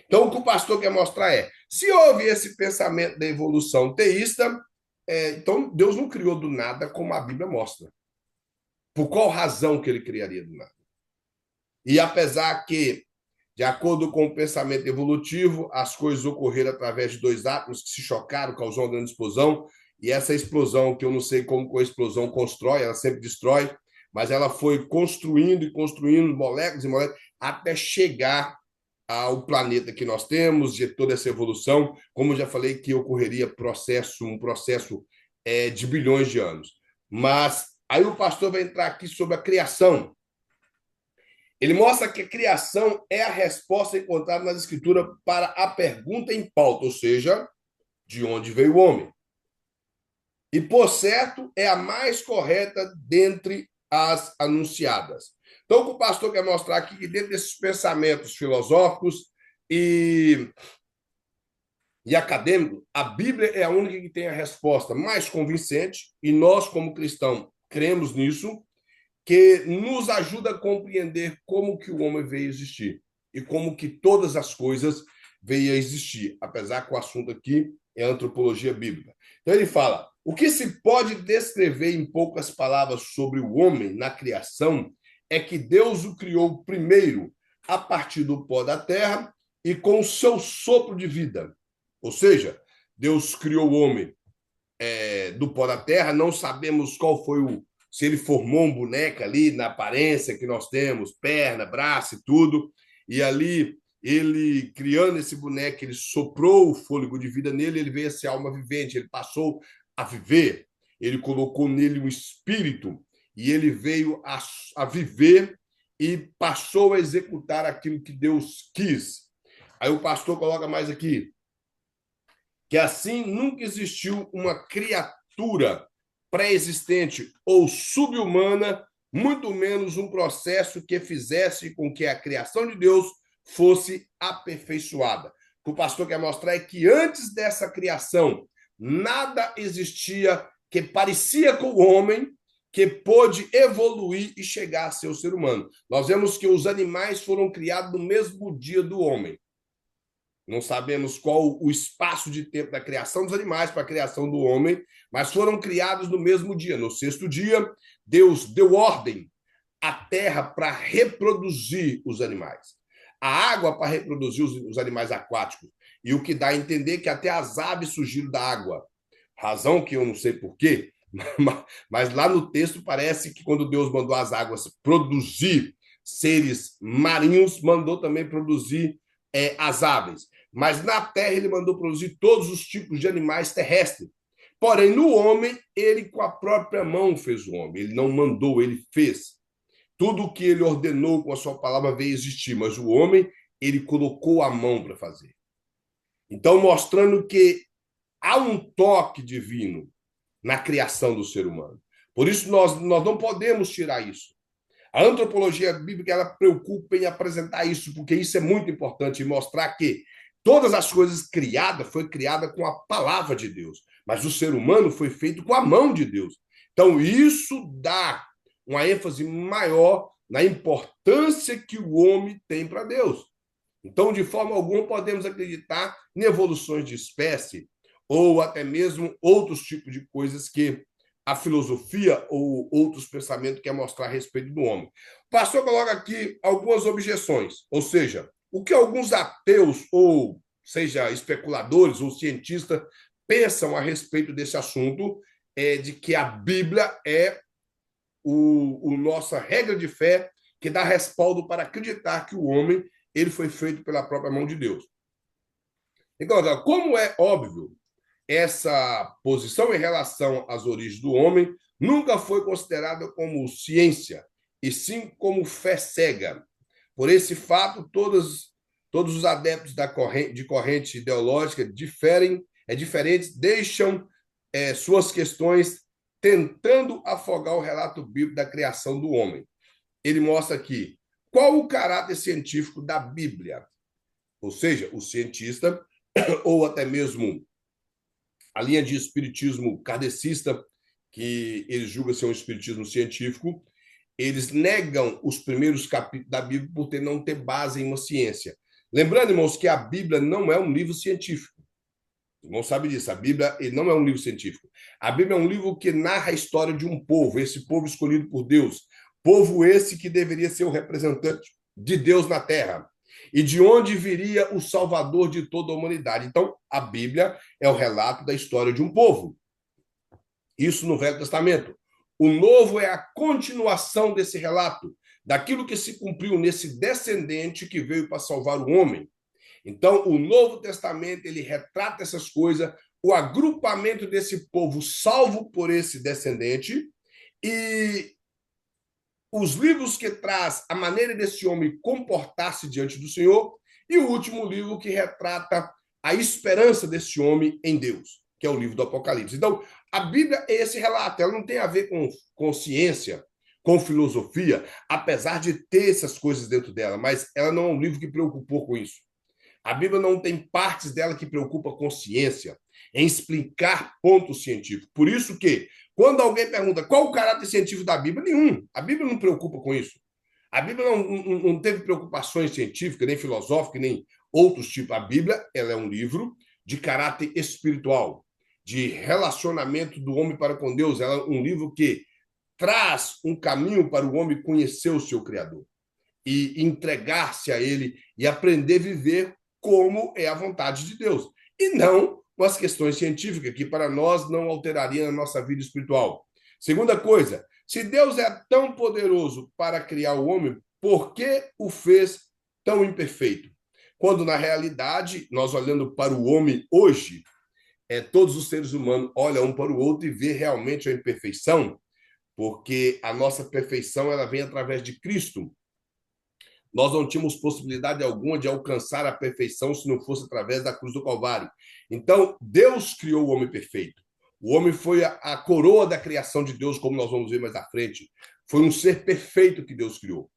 Então, o que o pastor quer mostrar é, se houve esse pensamento da evolução teísta, então Deus não criou do nada como a Bíblia mostra. Por qual razão que ele criaria do nada? E apesar que, de acordo com o pensamento evolutivo, as coisas ocorreram através de dois átomos que se chocaram, causou uma grande explosão, e essa explosão, que eu não sei como a explosão constrói, ela sempre destrói, mas ela foi construindo e construindo moléculas e moléculas até chegar ao planeta que nós temos, de toda essa evolução, como eu já falei, que ocorreria um processo de bilhões de anos. Mas aí o pastor vai entrar aqui sobre a criação. Ele mostra que a criação é a resposta encontrada nas escrituras para a pergunta em pauta, ou seja, de onde veio o homem. E, por certo, é a mais correta dentre as anunciadas. Então, o pastor quer mostrar aqui que dentro desses pensamentos filosóficos e acadêmicos, a Bíblia é a única que tem a resposta mais convincente, e nós, como cristãos, cremos nisso, que nos ajuda a compreender como que o homem veio existir e como que todas as coisas veio a existir, apesar que o assunto aqui é antropologia bíblica. Então ele fala, o que se pode descrever em poucas palavras sobre o homem na criação é que Deus o criou primeiro a partir do pó da terra e com o seu sopro de vida. Ou seja, Deus criou o homem do pó da terra, não sabemos qual foi se ele formou um boneco ali na aparência que nós temos, perna, braço e tudo, e ali ele, criando esse boneco, ele soprou o fôlego de vida nele, ele veio a ser alma vivente, ele passou a viver, ele colocou nele um espírito, e ele veio a viver e passou a executar aquilo que Deus quis. Aí o pastor coloca mais aqui, que assim nunca existiu uma criatura pré-existente ou subhumana, muito menos um processo que fizesse com que a criação de Deus fosse aperfeiçoada. O que o pastor quer mostrar é que antes dessa criação, nada existia que parecia com o homem, que pôde evoluir e chegar a ser o ser humano. Nós vemos que os animais foram criados no mesmo dia do homem. Não sabemos qual o espaço de tempo da criação dos animais para a criação do homem, mas foram criados no mesmo dia. No sexto dia, Deus deu ordem à terra para reproduzir os animais, a água para reproduzir os animais aquáticos, e o que dá a entender que até as aves surgiram da água. Razão que eu não sei porquê, mas lá no texto parece que quando Deus mandou as águas produzir seres marinhos, mandou também produzir as aves. Mas na terra ele mandou produzir todos os tipos de animais terrestres. Porém, no homem, ele com a própria mão fez o homem. Ele não mandou, ele fez. Tudo o que ele ordenou com a sua palavra veio existir, mas o homem, ele colocou a mão para fazer. Então, mostrando que há um toque divino na criação do ser humano. Por isso, nós não podemos tirar isso. A antropologia bíblica ela preocupa em apresentar isso, porque isso é muito importante, mostrar que todas as coisas criadas foi criada com a palavra de Deus, mas o ser humano foi feito com a mão de Deus. Então, isso dá uma ênfase maior na importância que o homem tem para Deus. Então, de forma alguma, podemos acreditar em evoluções de espécie ou até mesmo outros tipos de coisas que a filosofia ou outros pensamentos que quer mostrar a respeito do homem. O pastor coloca aqui algumas objeções, ou seja, o que alguns ateus, ou seja, especuladores ou cientistas, pensam a respeito desse assunto, é de que a Bíblia é nossa regra de fé que dá respaldo para acreditar que o homem ele foi feito pela própria mão de Deus. Então, como é óbvio, essa posição em relação às origens do homem nunca foi considerada como ciência, e sim como fé cega. Por esse fato, todos os adeptos de corrente ideológica diferentes, deixam suas questões tentando afogar o relato bíblico da criação do homem. Ele mostra aqui qual o caráter científico da Bíblia, ou seja, o cientista ou até mesmo a linha de espiritismo kardecista, que eles julgam ser um espiritismo científico, eles negam os primeiros capítulos da Bíblia por não ter base em uma ciência. Lembrando, irmãos, que a Bíblia não é um livro científico. O irmão sabe disso. A Bíblia não é um livro científico. A Bíblia é um livro que narra a história de um povo, esse povo escolhido por Deus. Povo esse que deveria ser o representante de Deus na terra. E de onde viria o Salvador de toda a humanidade. Então, a Bíblia é o relato da história de um povo. Isso no Velho Testamento. O Novo é a continuação desse relato, daquilo que se cumpriu nesse descendente que veio para salvar o homem. Então, o Novo Testamento, ele retrata essas coisas, o agrupamento desse povo salvo por esse descendente e os livros que traz a maneira desse homem comportar-se diante do Senhor e o último livro que retrata a esperança desse homem em Deus, que é o livro do Apocalipse. Então, a Bíblia é esse relato, ela não tem a ver com ciência, com filosofia, apesar de ter essas coisas dentro dela, mas ela não é um livro que preocupou com isso. A Bíblia não tem partes dela que preocupa com ciência, em explicar pontos científicos. Por isso que, quando alguém pergunta qual o caráter científico da Bíblia, nenhum. A Bíblia não preocupa com isso. A Bíblia não teve preocupações científicas, nem filosóficas, nem outros tipos. A Bíblia ela é um livro de caráter espiritual, de relacionamento do homem para com Deus. Ela é um livro que traz um caminho para o homem conhecer o seu Criador e entregar-se a ele e aprender a viver como é a vontade de Deus. E não com as questões científicas, que para nós não alterariam a nossa vida espiritual. Segunda coisa, se Deus é tão poderoso para criar o homem, por que o fez tão imperfeito? Quando, na realidade, nós olhando para o homem hoje, todos os seres humanos olham um para o outro e vê realmente a imperfeição, porque a nossa perfeição ela vem através de Cristo. Nós não tínhamos possibilidade alguma de alcançar a perfeição se não fosse através da cruz do Calvário. Então, Deus criou o homem perfeito. O homem foi a coroa da criação de Deus, como nós vamos ver mais à frente. Foi um ser perfeito que Deus criou.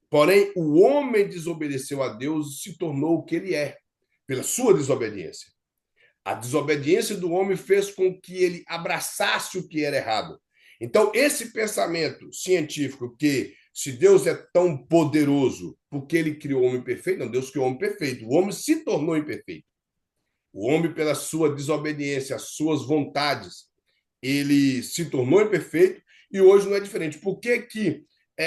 Porém, o homem desobedeceu a Deus e se tornou o que ele é, pela sua desobediência. A desobediência do homem fez com que ele abraçasse o que era errado. Então, esse pensamento científico que se Deus é tão poderoso porque ele criou o homem perfeito, não, Deus criou o homem perfeito. O homem se tornou imperfeito. O homem, pela sua desobediência, as suas vontades, ele se tornou imperfeito e hoje não é diferente. Por que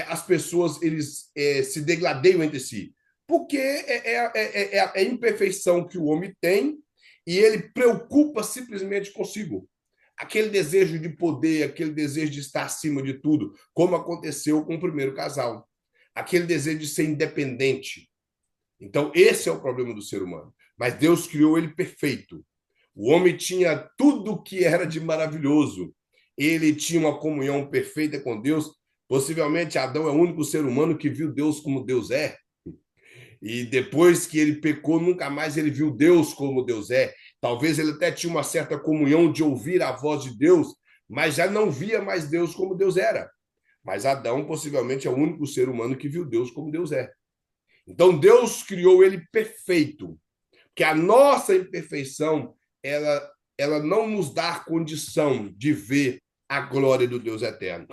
as pessoas eles se degladeiam entre si? Porque é a imperfeição que o homem tem e ele preocupa simplesmente consigo. Aquele desejo de poder, aquele desejo de estar acima de tudo, como aconteceu com o primeiro casal. Aquele desejo de ser independente. Então, esse é o problema do ser humano. Mas Deus criou ele perfeito. O homem tinha tudo que era de maravilhoso. Ele tinha uma comunhão perfeita com Deus. Possivelmente, Adão é o único ser humano que viu Deus como Deus é. E depois que ele pecou, nunca mais ele viu Deus como Deus é. Talvez ele até tinha uma certa comunhão de ouvir a voz de Deus, mas já não via mais Deus como Deus era. Mas Adão possivelmente é o único ser humano que viu Deus como Deus é. Então Deus criou ele perfeito, que a nossa imperfeição ela não nos dá condição de ver a glória do Deus eterno.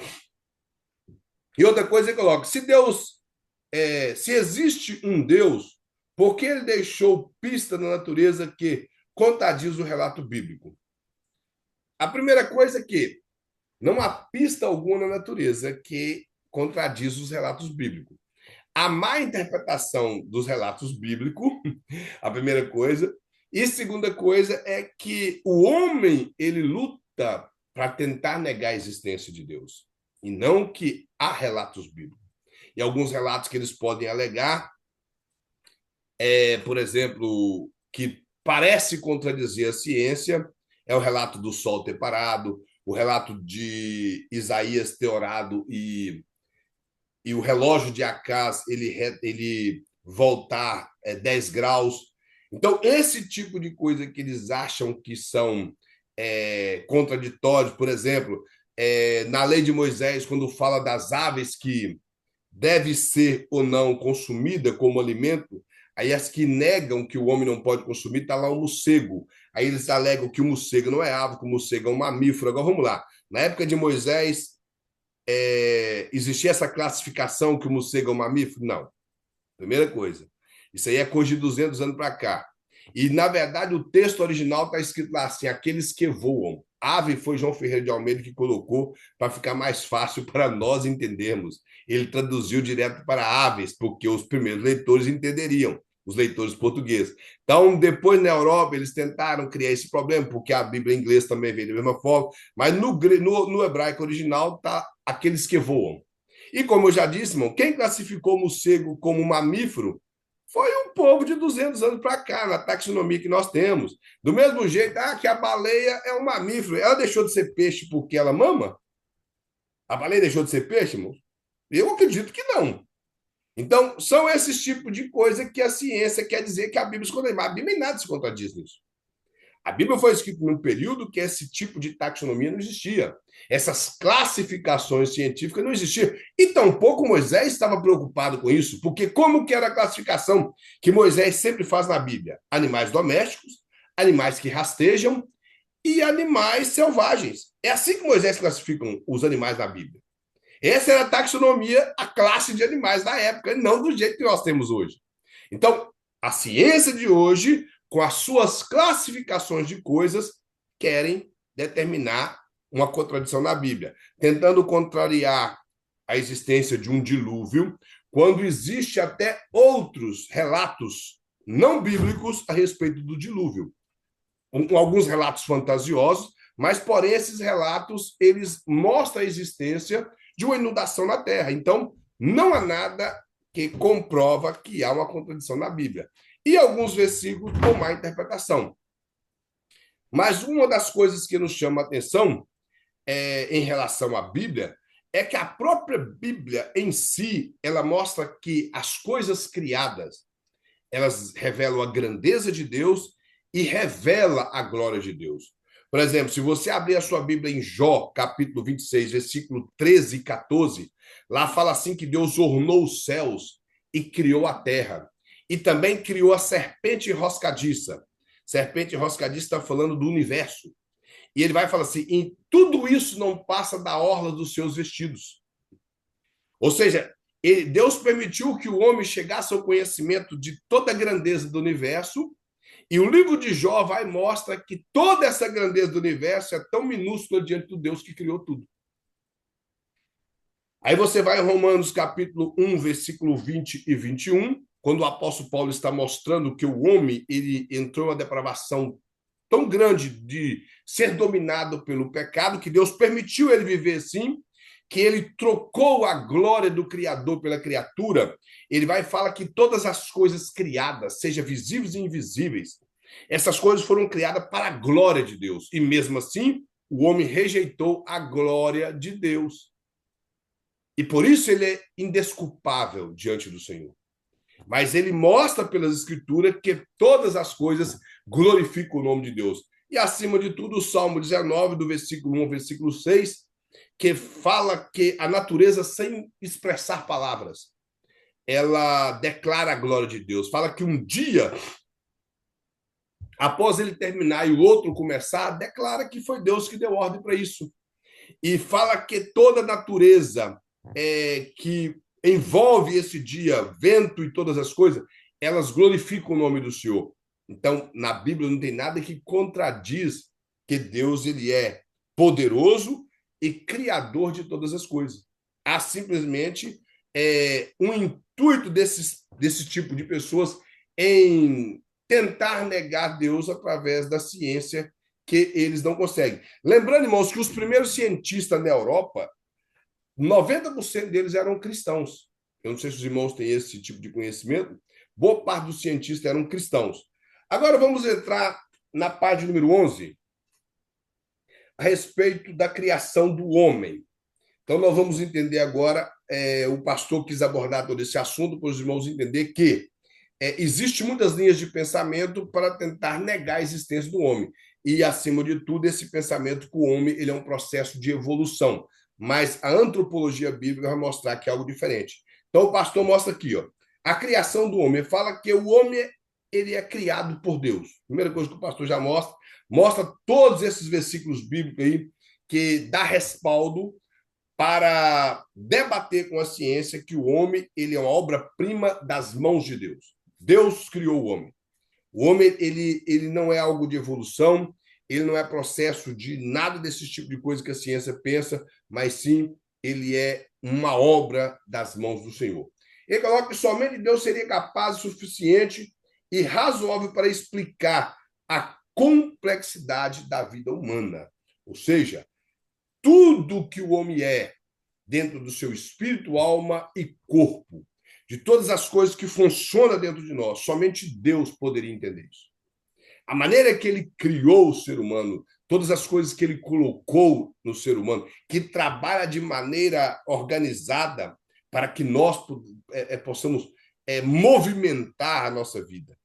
E outra coisa ele coloca, se existe um Deus, por que ele deixou pista na natureza que contradiz o relato bíblico? A primeira coisa é que Não há pista alguma na natureza que contradiz os relatos bíblicos. A má interpretação dos relatos bíblicos, a primeira coisa. E segunda coisa é que o homem, ele luta para tentar negar a existência de Deus. E não que há relatos bíblicos. E alguns relatos que eles podem alegar por exemplo, que parece contradizer a ciência, é o relato do Sol ter parado, o relato de Isaías ter orado e o relógio de Acás ele voltar 10 graus. Então, esse tipo de coisa que eles acham que são contraditórios, por exemplo, na lei de Moisés, quando fala das aves que deve ser ou não consumida como alimento, aí as que negam que o homem não pode consumir, está lá o morcego. Aí eles alegam que o morcego não é ave, que o morcego é um mamífero. Agora vamos lá. Na época de Moisés, existia essa classificação que o morcego é um mamífero? Não. Primeira coisa. Isso aí é coisa de 200 anos para cá. E, na verdade, o texto original está escrito lá assim: aqueles que voam. Ave foi João Ferreira de Almeida que colocou para ficar mais fácil para nós entendermos. Ele traduziu direto para aves, porque os primeiros leitores entenderiam, os leitores portugueses. Então, depois na Europa, eles tentaram criar esse problema, porque a Bíblia em inglês também veio da mesma forma, mas no hebraico original está aqueles que voam. E como eu já disse, irmão, quem classificou o morcego como mamífero foi um povo de 200 anos para cá, na taxonomia que nós temos. Do mesmo jeito, que a baleia é um mamífero. Ela deixou de ser peixe porque ela mama? A baleia deixou de ser peixe, irmão? Eu acredito que não. Então, são esses tipos de coisa que a ciência quer dizer que a Bíblia se contradiz. Mas a Bíblia em nada se contradiz nisso. A Bíblia foi escrita num período que esse tipo de taxonomia não existia. Essas classificações científicas não existiam. E tampouco Moisés estava preocupado com isso, porque como que era a classificação que Moisés sempre faz na Bíblia? Animais domésticos, animais que rastejam e animais selvagens. É assim que Moisés classifica os animais na Bíblia. Essa era a taxonomia, a classe de animais da época, não do jeito que nós temos hoje. Então, a ciência de hoje, com as suas classificações de coisas, querem determinar uma contradição na Bíblia, tentando contrariar a existência de um dilúvio, quando existe até outros relatos não bíblicos a respeito do dilúvio. Alguns relatos fantasiosos, mas, porém, esses relatos eles mostram a existência de uma inundação na Terra. Então, não há nada que comprova que há uma contradição na Bíblia. E alguns versículos com má interpretação. Mas uma das coisas que nos chama a atenção em relação à Bíblia é que a própria Bíblia em si, ela mostra que as coisas criadas, elas revelam a grandeza de Deus e revela a glória de Deus. Por exemplo, se você abrir a sua Bíblia em Jó, capítulo 26, versículo 13 e 14, lá fala assim que Deus ornou os céus e criou a terra. E também criou a serpente roscadiça. Serpente roscadiça está falando do universo. E ele vai falar assim, em tudo isso não passa da orla dos seus vestidos. Ou seja, Deus permitiu que o homem chegasse ao conhecimento de toda a grandeza do universo. E o livro de Jó vai mostra que toda essa grandeza do universo é tão minúscula diante do Deus que criou tudo. Aí você vai em Romanos capítulo 1, versículo 20 e 21, quando o apóstolo Paulo está mostrando que o homem ele entrou em uma depravação tão grande de ser dominado pelo pecado, que Deus permitiu ele viver assim, que ele trocou a glória do Criador pela criatura. Ele vai falar que todas as coisas criadas, seja visíveis e invisíveis, essas coisas foram criadas para a glória de Deus. E mesmo assim, o homem rejeitou a glória de Deus. E por isso ele é indesculpável diante do Senhor. Mas ele mostra pelas escrituras que todas as coisas glorificam o nome de Deus. E acima de tudo, o Salmo 19, do versículo 1 ao versículo 6, que fala que a natureza, sem expressar palavras, ela declara a glória de Deus. Fala que um dia, após ele terminar e o outro começar, declara que foi Deus que deu ordem para isso. E fala que toda a natureza que envolve esse dia, vento e todas as coisas, elas glorificam o nome do Senhor. Então, na Bíblia não tem nada que contradiz que Deus ele é poderoso e criador de todas as coisas. Há simplesmente um intuito desse tipo de pessoas em tentar negar Deus através da ciência que eles não conseguem. Lembrando, irmãos, que os primeiros cientistas na Europa, 90% deles eram cristãos. Eu não sei se os irmãos têm esse tipo de conhecimento. Boa parte dos cientistas eram cristãos. Agora vamos entrar na página número 11, a respeito da criação do homem. Então, nós vamos entender agora, o pastor quis abordar todo esse assunto para os irmãos entender que existe muitas linhas de pensamento para tentar negar a existência do homem. E, acima de tudo, esse pensamento que o homem ele é um processo de evolução. Mas a antropologia bíblica vai mostrar que é algo diferente. Então, o pastor mostra aqui, ó, a criação do homem. Fala que o homem ele é criado por Deus. Primeira coisa que o pastor já mostra todos esses versículos bíblicos aí que dá respaldo para debater com a ciência que o homem ele é uma obra-prima das mãos de Deus. Deus criou o homem. O homem ele não é algo de evolução, ele não é processo de nada desse tipo de coisa que a ciência pensa, mas sim ele é uma obra das mãos do Senhor. Ele coloca que somente Deus seria capaz o suficiente e razoável para explicar a complexidade da vida humana. Ou seja, tudo que o homem é dentro do seu espírito, alma e corpo, de todas as coisas que funcionam dentro de nós, somente Deus poderia entender isso. A maneira que ele criou o ser humano, todas as coisas que ele colocou no ser humano, que trabalha de maneira organizada para que nós possamos movimentar a nossa vida.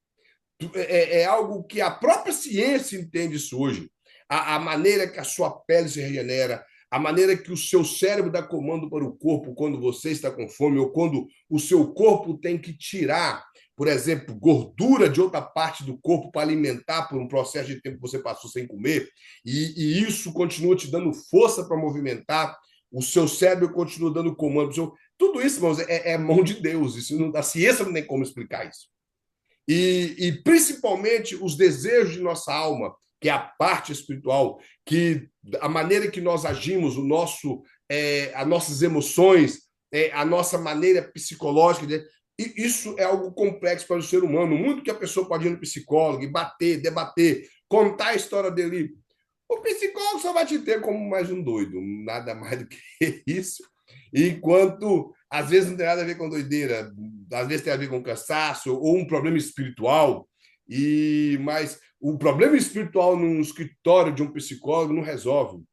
É algo que a própria ciência entende isso hoje. A maneira que a sua pele se regenera, a maneira que o seu cérebro dá comando para o corpo quando você está com fome, ou quando o seu corpo tem que tirar, por exemplo, gordura de outra parte do corpo para alimentar por um processo de tempo que você passou sem comer, e isso continua te dando força para movimentar, o seu cérebro continua dando comando. Tudo isso, irmãos, é mão de Deus. Isso não, a ciência não tem como explicar isso. E principalmente os desejos de nossa alma, que é a parte espiritual, que a maneira que nós agimos, as nossas emoções, a nossa maneira psicológica, e isso é algo complexo para o ser humano. Muito que a pessoa pode ir no psicólogo e bater, debater, contar a história dele. O psicólogo só vai te ter como mais um doido, nada mais do que isso. Enquanto, às vezes, não tem nada a ver com doideira, às vezes tem a ver com cansaço ou um problema espiritual, mas o problema espiritual num escritório de um psicólogo não resolve.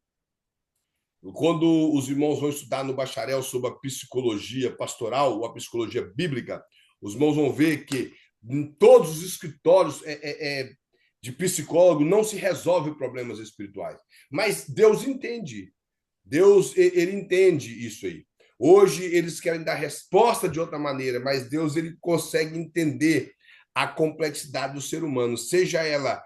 Quando os irmãos vão estudar no bacharel sobre a psicologia pastoral ou a psicologia bíblica, os irmãos vão ver que em todos os escritórios de psicólogo não se resolve problemas espirituais. Mas Deus entende. Deus, ele entende isso aí. Hoje eles querem dar resposta de outra maneira, mas Deus ele consegue entender a complexidade do ser humano, seja ela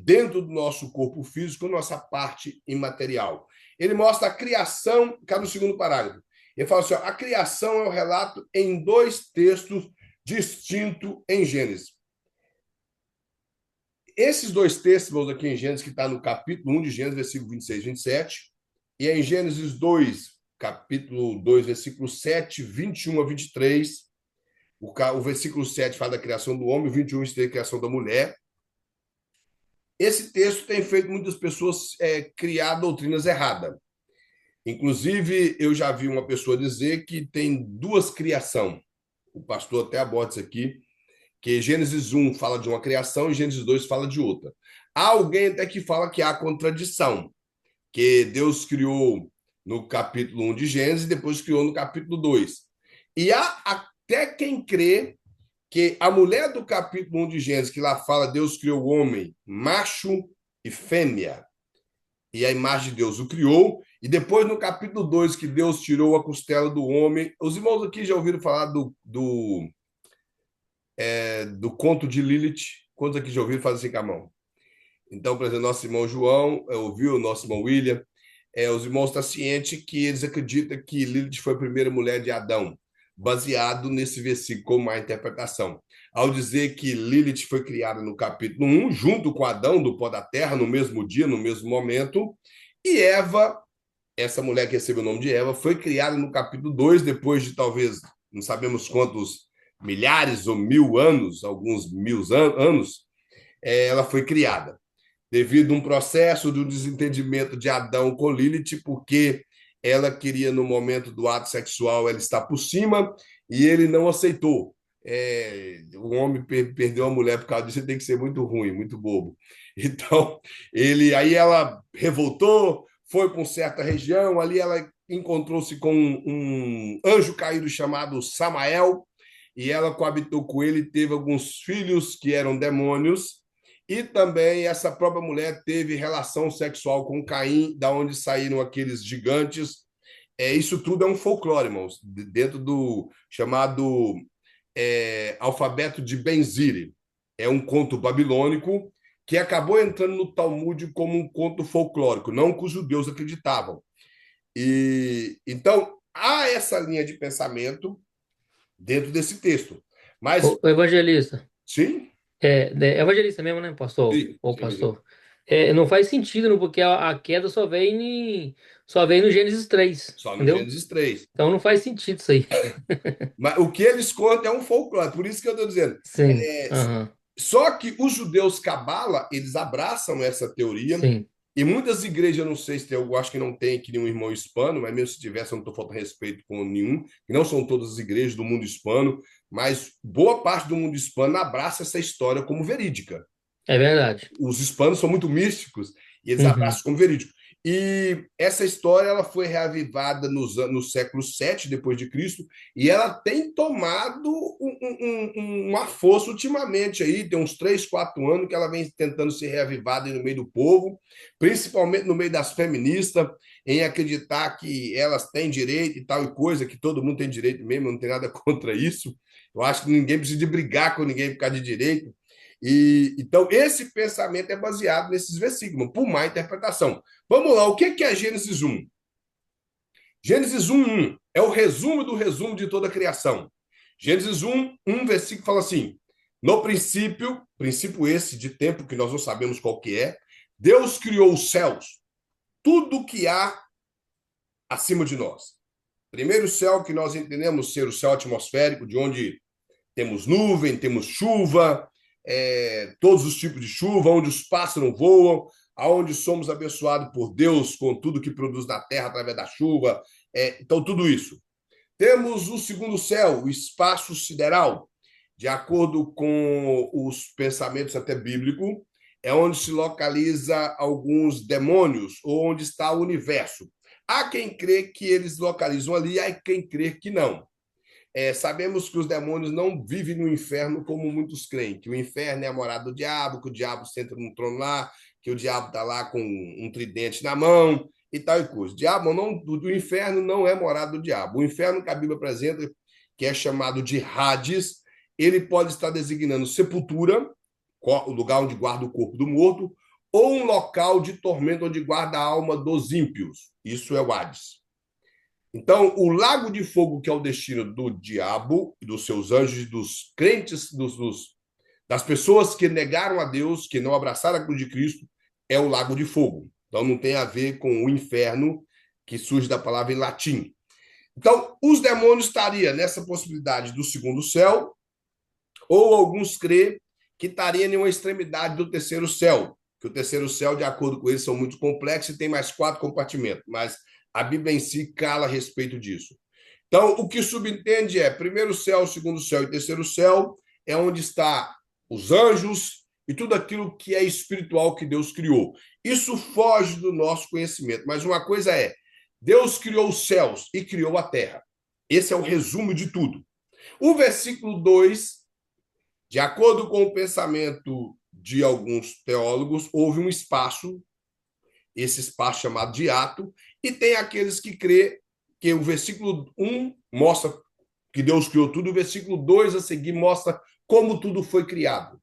dentro do nosso corpo físico, nossa parte imaterial. Ele mostra a criação, cá no segundo parágrafo. Ele fala assim: ó, a criação é o relato em dois textos distintos em Gênesis. Esses dois textos aqui em Gênesis, que está no capítulo 1 de Gênesis, versículo 26 e 27, e é em Gênesis 2, capítulo 2, versículo 7, 21 a 23, o versículo 7 fala da criação do homem, o 21 da criação da mulher. Esse texto tem feito muitas pessoas criar doutrinas erradas. Inclusive, eu já vi uma pessoa dizer que tem duas criações. O pastor até aborda isso aqui, que Gênesis 1 fala de uma criação e Gênesis 2 fala de outra. Há alguém até que fala que há contradição, que Deus criou no capítulo 1 de Gênesis e depois criou no capítulo 2. E há até quem crê que a mulher do capítulo 1 de Gênesis, que lá fala Deus criou o homem, macho e fêmea, e a imagem de Deus o criou, e depois no capítulo 2, que Deus tirou a costela do homem. Os irmãos aqui já ouviram falar do conto de Lilith? Quantos aqui já ouviram? Faz assim com a mão. Então, por exemplo, nosso irmão João ouviu, nosso irmão William, os irmãos estão cientes que eles acreditam que Lilith foi a primeira mulher de Adão, baseado nesse versículo como a interpretação. Ao dizer que Lilith foi criada no capítulo 1, junto com Adão, do pó da terra, no mesmo dia, no mesmo momento, e Eva essa mulher que recebeu o nome de Eva foi criada no capítulo 2 depois de talvez, não sabemos quantos milhares ou mil anos, alguns anos, ela foi criada devido a um processo de um desentendimento de Adão com Lilith, porque ela queria, no momento do ato sexual, ela estar por cima e ele não aceitou. O homem perdeu a mulher por causa disso, ele tem que ser muito ruim, muito bobo. Então, aí ela revoltou, foi para uma certa região, ali ela encontrou-se com um anjo caído chamado Samael, e ela coabitou com ele, teve alguns filhos que eram demônios, e também essa própria mulher teve relação sexual com Caim, da onde saíram aqueles gigantes. Isso tudo é um folclore, irmãos, dentro do chamado alfabeto de Benziri. É um conto babilônico que acabou entrando no Talmud como um conto folclórico, não que os judeus acreditavam. E então há essa linha de pensamento dentro desse texto. Mas O evangelista. sim, Evangelista mesmo, né, pastor? sim, Ou sim, pastor. Não faz sentido, não, porque a queda só vem no Gênesis 3, só no entendeu? Gênesis 3. Então não faz sentido isso aí. Mas o que eles contam é um folclore, por isso que eu estou dizendo. Sim, É, aham, Só que os judeus cabala, eles abraçam essa teoria, sim. e muitas igrejas, eu não sei se tem, eu acho que não tem aqui nenhum irmão hispano, mas mesmo se tivesse, eu não estou faltando respeito com nenhum, que não são todas as igrejas do mundo hispano, mas boa parte do mundo hispano abraça essa história como verídica. É verdade. Os hispanos são muito místicos e eles Uhum. abraçam como verídico. E essa história ela foi reavivada no século VII depois de Cristo e ela tem tomado uma força ultimamente aí, tem uns 3, 4 anos que ela vem tentando ser reavivada no meio do povo, principalmente no meio das feministas, em acreditar que elas têm direito e tal e coisa, que todo mundo tem direito mesmo, não tem nada contra isso. Eu acho que ninguém precisa de brigar com ninguém por causa de direito. Então, esse pensamento é baseado nesses versículos, por má interpretação. Vamos lá, o que é Gênesis 1? Gênesis 1:1 é o resumo do resumo de toda a criação. Gênesis 1, versículo fala assim: no princípio, princípio esse de tempo que nós não sabemos qual que é, Deus criou os céus, tudo que há acima de nós. Primeiro céu que nós entendemos ser o céu atmosférico, de onde temos nuvem, temos chuva, todos os tipos de chuva, onde os pássaros voam, aonde somos abençoados por Deus com tudo que produz na terra através da chuva. Então, tudo isso. Temos o segundo céu, o espaço sideral, de acordo com os pensamentos até bíblicos, é onde se localiza alguns demônios, ou onde está o universo. Há quem crê que eles localizam ali, há quem crê que não. Sabemos que os demônios não vivem no inferno como muitos creem, que o inferno é a morada do diabo, que o diabo senta num trono lá, que o diabo está lá com um tridente na mão e tal e coisa. O diabo do inferno não é morada do diabo. O inferno que a Bíblia apresenta, que é chamado de Hades, ele pode estar designando sepultura, o lugar onde guarda o corpo do morto, ou um local de tormento onde guarda a alma dos ímpios. Isso é o Hades. Então, o lago de fogo, que é o destino do diabo e dos seus anjos e dos crentes, das pessoas que negaram a Deus, que não abraçaram a cruz de Cristo, é o lago de fogo. Então, não tem a ver com o inferno, que surge da palavra em latim. Então, os demônios estariam nessa possibilidade do segundo céu, ou alguns crê que estaria em uma extremidade do terceiro céu, que o terceiro céu, de acordo com eles, são muito complexos e tem mais 4 compartimentos, mas a Bíblia em si cala a respeito disso. Então, o que subentende é primeiro céu, segundo céu e terceiro céu, é onde está os anjos e tudo aquilo que é espiritual que Deus criou. Isso foge do nosso conhecimento, mas uma coisa é, Deus criou os céus e criou a terra. Esse é o resumo de tudo. O versículo 2, de acordo com o pensamento de alguns teólogos, houve um espaço, esse espaço chamado de ato, e tem aqueles que crê que o versículo 1 mostra que Deus criou tudo, o versículo 2 a seguir mostra como tudo foi criado.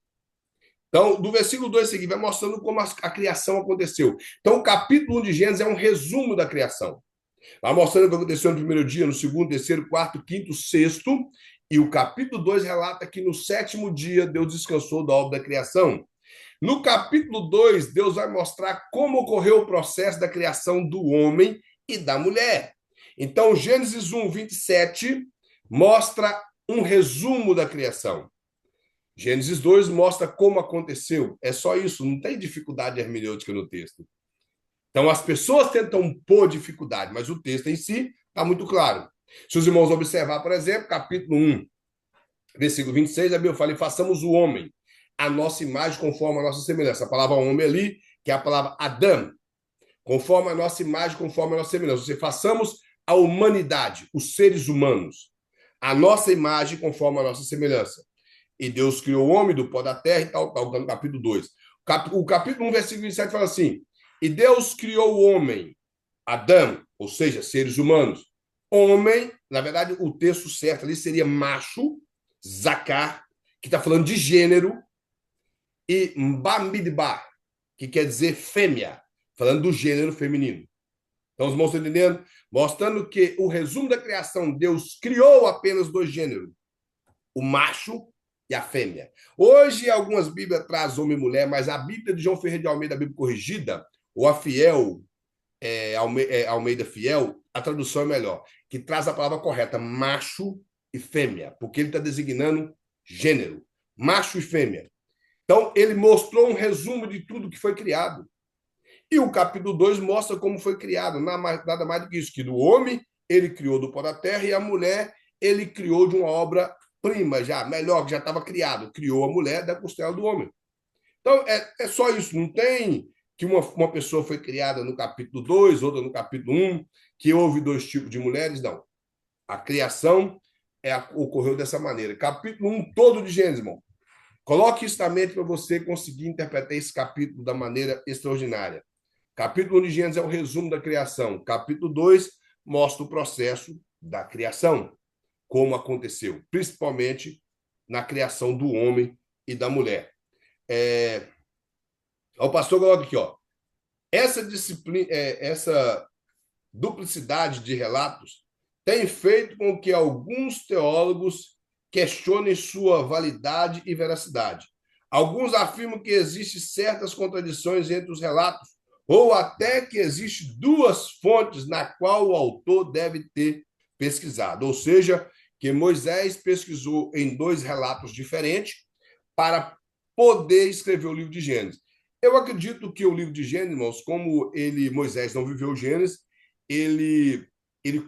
Então, do versículo 2 a seguir, vai mostrando como a criação aconteceu. Então, o capítulo 1 de Gênesis é um resumo da criação. Vai mostrando o que aconteceu no primeiro dia, no segundo, terceiro, quarto, quinto, sexto. E o capítulo 2 relata que no sétimo dia Deus descansou da obra da criação. No capítulo 2, Deus vai mostrar como ocorreu o processo da criação do homem e da mulher. Então, Gênesis 1, 27 mostra um resumo da criação. Gênesis 2 mostra como aconteceu. É só isso, não tem dificuldade hermenêutica no texto. Então, as pessoas tentam pôr dificuldade, mas o texto em si está muito claro. Se os irmãos observar, por exemplo, capítulo 1, versículo 26, a Bíblia fala: e façamos o homem a nossa imagem conforme a nossa semelhança. A palavra homem ali, que é a palavra Adam, conforme a nossa imagem, conforme a nossa semelhança. Ou seja, façamos a humanidade, os seres humanos, a nossa imagem conforme a nossa semelhança. E Deus criou o homem do pó da terra e tal, no capítulo 2. O capítulo 1, versículo 27 fala assim: e Deus criou o homem, Adão, ou seja, seres humanos. Homem, na verdade, o texto certo ali seria macho, zacar, que está falando de gênero, e mbamidbar, que quer dizer fêmea, falando do gênero feminino. Então, os irmãos estão entendendo? Mostrando que o resumo da criação, Deus criou apenas dois gêneros, o macho e a fêmea. Hoje, algumas Bíblias trazem homem e mulher, mas a Bíblia de João Ferreira de Almeida, a Bíblia corrigida, ou a fiel, Almeida Fiel, a tradução é melhor, que traz a palavra correta, macho e fêmea, porque ele está designando gênero, macho e fêmea. Então, ele mostrou um resumo de tudo que foi criado. E o capítulo 2 mostra como foi criado, nada mais do que isso, que do homem ele criou do pó da terra e a mulher ele criou de uma obra-prima já, melhor, que já estava criado, criou a mulher da costela do homem. Então, é só isso, não tem que uma pessoa foi criada no capítulo 2, outra no capítulo 1, que houve dois tipos de mulheres, não. A criação ocorreu dessa maneira. Capítulo 1 todo de Gênesis, irmão. Coloque isso na mente para você conseguir interpretar esse capítulo da maneira extraordinária. Capítulo 1 de Gênesis é o resumo da criação. Capítulo 2 mostra o processo da criação, como aconteceu, principalmente na criação do homem e da mulher. O pastor coloca aqui, ó. Essa disciplina, essa duplicidade de relatos tem feito com que alguns teólogos questionem sua validade e veracidade. Alguns afirmam que existem certas contradições entre os relatos, ou até que existem duas fontes na qual o autor deve ter pesquisado. Ou seja, que Moisés pesquisou em dois relatos diferentes para poder escrever o livro de Gênesis. Eu acredito que o livro de Gênesis, irmãos, como Moisés não viveu Gênesis, ele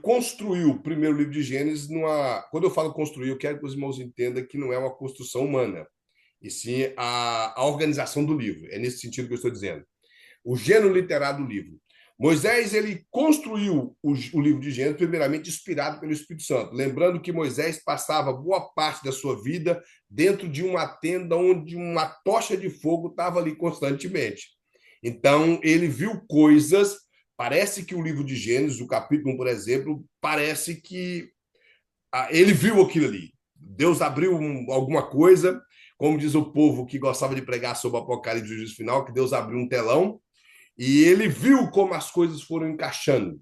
construiu o primeiro livro de Gênesis numa. Quando eu falo construir, eu quero que os irmãos entendam que não é uma construção humana, e sim a organização do livro. É nesse sentido que eu estou dizendo. O gênero literário do livro. Moisés ele construiu o livro de Gênesis, primeiramente inspirado pelo Espírito Santo. Lembrando que Moisés passava boa parte da sua vida dentro de uma tenda onde uma tocha de fogo estava ali constantemente. Então, ele viu coisas. Parece que o livro de Gênesis, o capítulo 1, por exemplo, parece que ele viu aquilo ali. Deus abriu alguma coisa, como diz o povo que gostava de pregar sobre o Apocalipse e o juízo final, que Deus abriu um telão e ele viu como as coisas foram encaixando.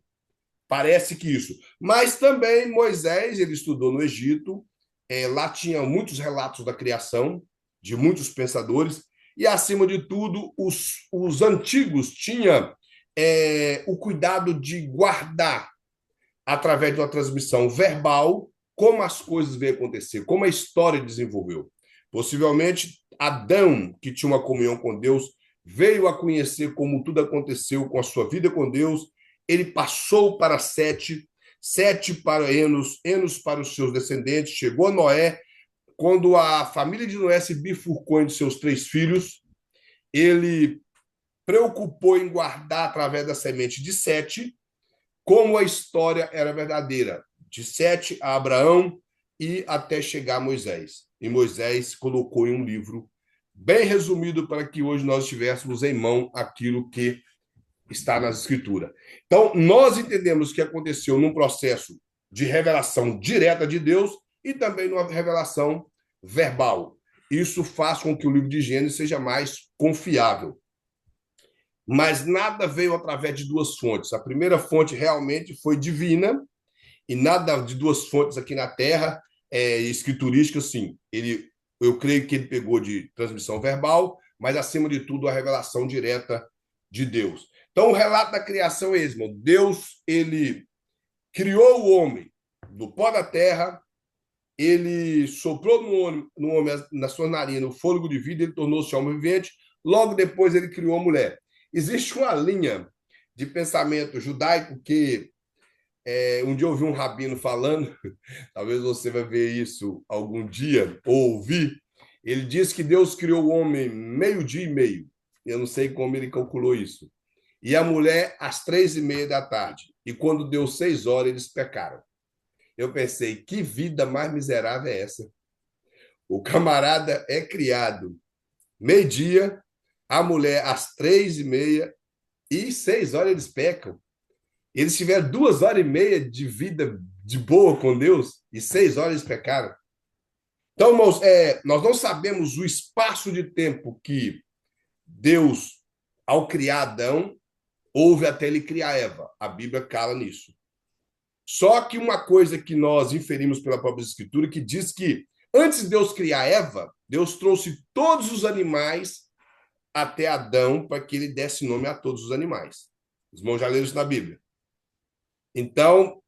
Parece que isso. Mas também Moisés, ele estudou no Egito, lá tinha muitos relatos da criação, de muitos pensadores, e acima de tudo, os antigos tinham o cuidado de guardar, através de uma transmissão verbal, como as coisas vêm acontecer, como a história desenvolveu. Possivelmente, Adão, que tinha uma comunhão com Deus, veio a conhecer como tudo aconteceu com a sua vida com Deus, ele passou para Sete, Sete para Enos, Enos para os seus descendentes, chegou a Noé. Quando a família de Noé se bifurcou entre seus três filhos, ele preocupou em guardar através da semente de Sete, como a história era verdadeira, de Sete a Abraão e até chegar a Moisés. E Moisés colocou em um livro bem resumido para que hoje nós tivéssemos em mão aquilo que está nas Escrituras. Então, nós entendemos que aconteceu num processo de revelação direta de Deus e também numa revelação verbal. Isso faz com que o livro de Gênesis seja mais confiável. Mas nada veio através de duas fontes. A primeira fonte realmente foi divina, e nada de duas fontes aqui na Terra, escriturística, sim. Eu creio que ele pegou de transmissão verbal, mas, acima de tudo, a revelação direta de Deus. Então, o relato da criação é esse, irmão. Deus, ele criou o homem do pó da terra, ele soprou no homem na sua narina o fôlego de vida, ele tornou-se homem vivente, logo depois ele criou a mulher. Existe uma linha de pensamento judaico que um dia eu ouvi um rabino falando, talvez você vai ver isso algum dia, ou ouvir, ele diz que Deus criou o homem meio-dia e meio. Eu não sei como ele calculou isso. E a mulher às 3:30 da tarde. E quando deu 6 horas, eles pecaram. Eu pensei, que vida mais miserável é essa? O camarada é criado meio-dia, a mulher às 3:30 e 6 horas eles pecam. Eles tiveram 2 horas e meia de vida de boa com Deus e 6 horas eles pecaram. Então, irmãos, nós não sabemos o espaço de tempo que Deus, ao criar Adão, houve até ele criar Eva. A Bíblia cala nisso. Só que uma coisa que nós inferimos pela própria Escritura, que diz que antes de Deus criar Eva, Deus trouxe todos os animais até Adão para que ele desse nome a todos os animais. Os irmãos já leram isso na Bíblia. Então,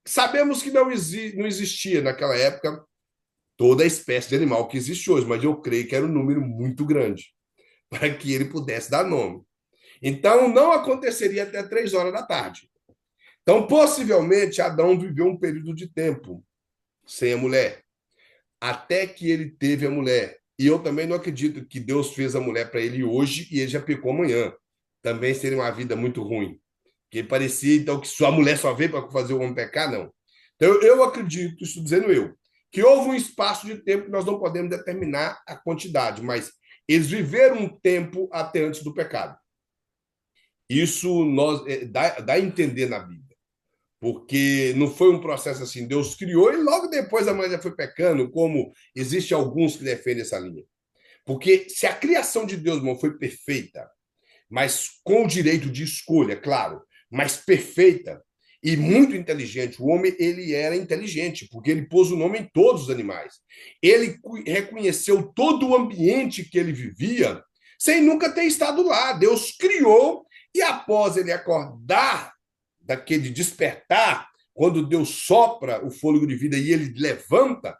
sabemos que não existia naquela época toda a espécie de animal que existe hoje, mas eu creio que era um número muito grande para que ele pudesse dar nome. Então, não aconteceria até 3 horas da tarde. Então, possivelmente, Adão viveu um período de tempo sem a mulher, até que ele teve a mulher. E eu também não acredito que Deus fez a mulher para ele hoje e ele já pecou amanhã. Também seria uma vida muito ruim. Porque parecia, então, que sua mulher só veio para fazer o homem pecar, não. Então, eu acredito, isso dizendo eu, que houve um espaço de tempo que nós não podemos determinar a quantidade, mas eles viveram um tempo até antes do pecado. Isso dá a entender na Bíblia. Porque não foi um processo assim, Deus criou e logo depois a mulher já foi pecando, como existe alguns que defendem essa linha. Porque se a criação de Deus, irmão, foi perfeita, mas com o direito de escolha, claro, mas perfeita e muito inteligente, o homem ele era inteligente, porque ele pôs o nome em todos os animais. Ele reconheceu todo o ambiente que ele vivia, sem nunca ter estado lá. Deus criou e após ele acordar daquele despertar, quando Deus sopra o fôlego de vida e ele levanta,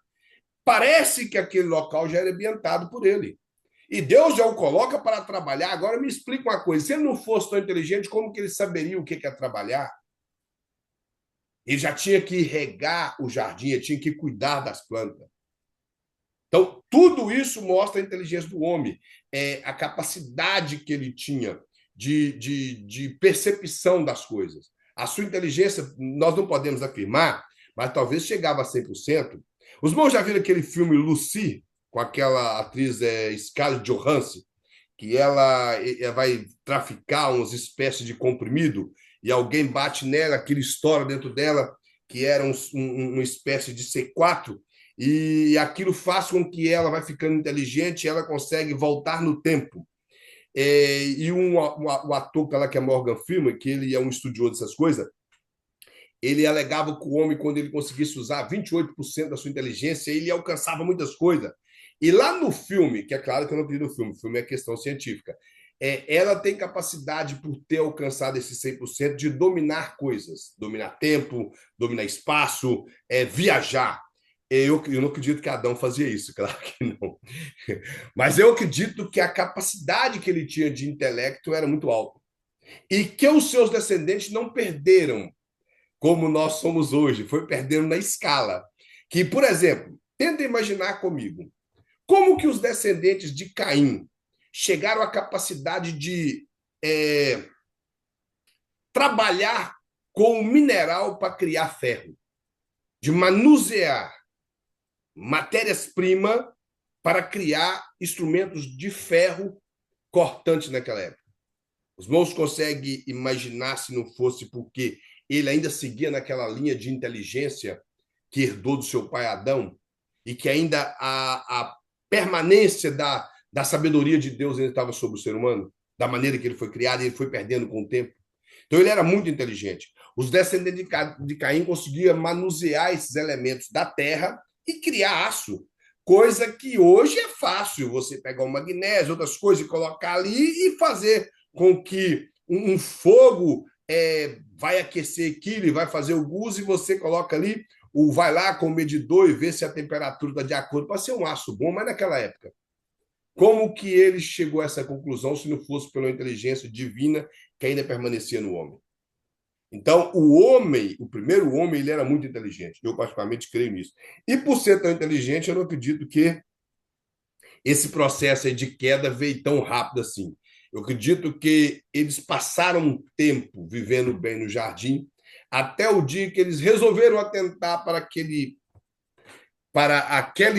parece que aquele local já era ambientado por ele. E Deus já o coloca para trabalhar. Agora me explica uma coisa: se ele não fosse tão inteligente, como que ele saberia o que é trabalhar? Ele já tinha que regar o jardim, ele tinha que cuidar das plantas. Então, tudo isso mostra a inteligência do homem, a capacidade que ele tinha de percepção das coisas. A sua inteligência, nós não podemos afirmar, mas talvez chegava a 100%. Os irmãos já viram aquele filme Lucy, com aquela atriz Scarlett Johansson, que ela vai traficar umas espécies de comprimido e alguém bate nela, aquilo estoura dentro dela, que era uma espécie de C4, e aquilo faz com que ela vai ficando inteligente e ela consegue voltar no tempo. E o ator que é Morgan Freeman, que ele é um estudioso dessas coisas, ele alegava que o homem, quando ele conseguisse usar 28% da sua inteligência, ele alcançava muitas coisas. E lá no filme, que é claro que eu não vi no filme, o filme é questão científica, ela tem capacidade, por ter alcançado esse 100%, de dominar coisas, dominar tempo, dominar espaço, viajar. Eu não acredito que Adão fazia isso, claro que não. Mas eu acredito que a capacidade que ele tinha de intelecto era muito alta. E que os seus descendentes não perderam como nós somos hoje, foi perdendo na escala. Que, por exemplo, tenta imaginar comigo, como que os descendentes de Caim chegaram à capacidade de trabalhar com o mineral para criar ferro, de manusear matérias-primas para criar instrumentos de ferro cortantes naquela época. Os irmãos conseguem imaginar se não fosse porque ele ainda seguia naquela linha de inteligência que herdou do seu pai Adão e que ainda a permanência da sabedoria de Deus ainda estava sobre o ser humano, da maneira que ele foi criado e ele foi perdendo com o tempo. Então ele era muito inteligente. Os descendentes de Caim conseguiam manusear esses elementos da terra e criar aço, coisa que hoje é fácil, você pegar o magnésio, outras coisas e colocar ali e fazer com que um fogo vai aquecer aquilo e vai fazer o guzo, e você coloca ali, vai lá com o medidor e vê se a temperatura está de acordo. Pode ser um aço bom, mas naquela época, como que ele chegou a essa conclusão se não fosse pela inteligência divina que ainda permanecia no homem? Então, o homem, o primeiro homem, ele era muito inteligente. Eu, particularmente, creio nisso. E por ser tão inteligente, eu não acredito que esse processo de queda veio tão rápido assim. Eu acredito que eles passaram um tempo vivendo bem no jardim, até o dia que eles resolveram atentar para aquele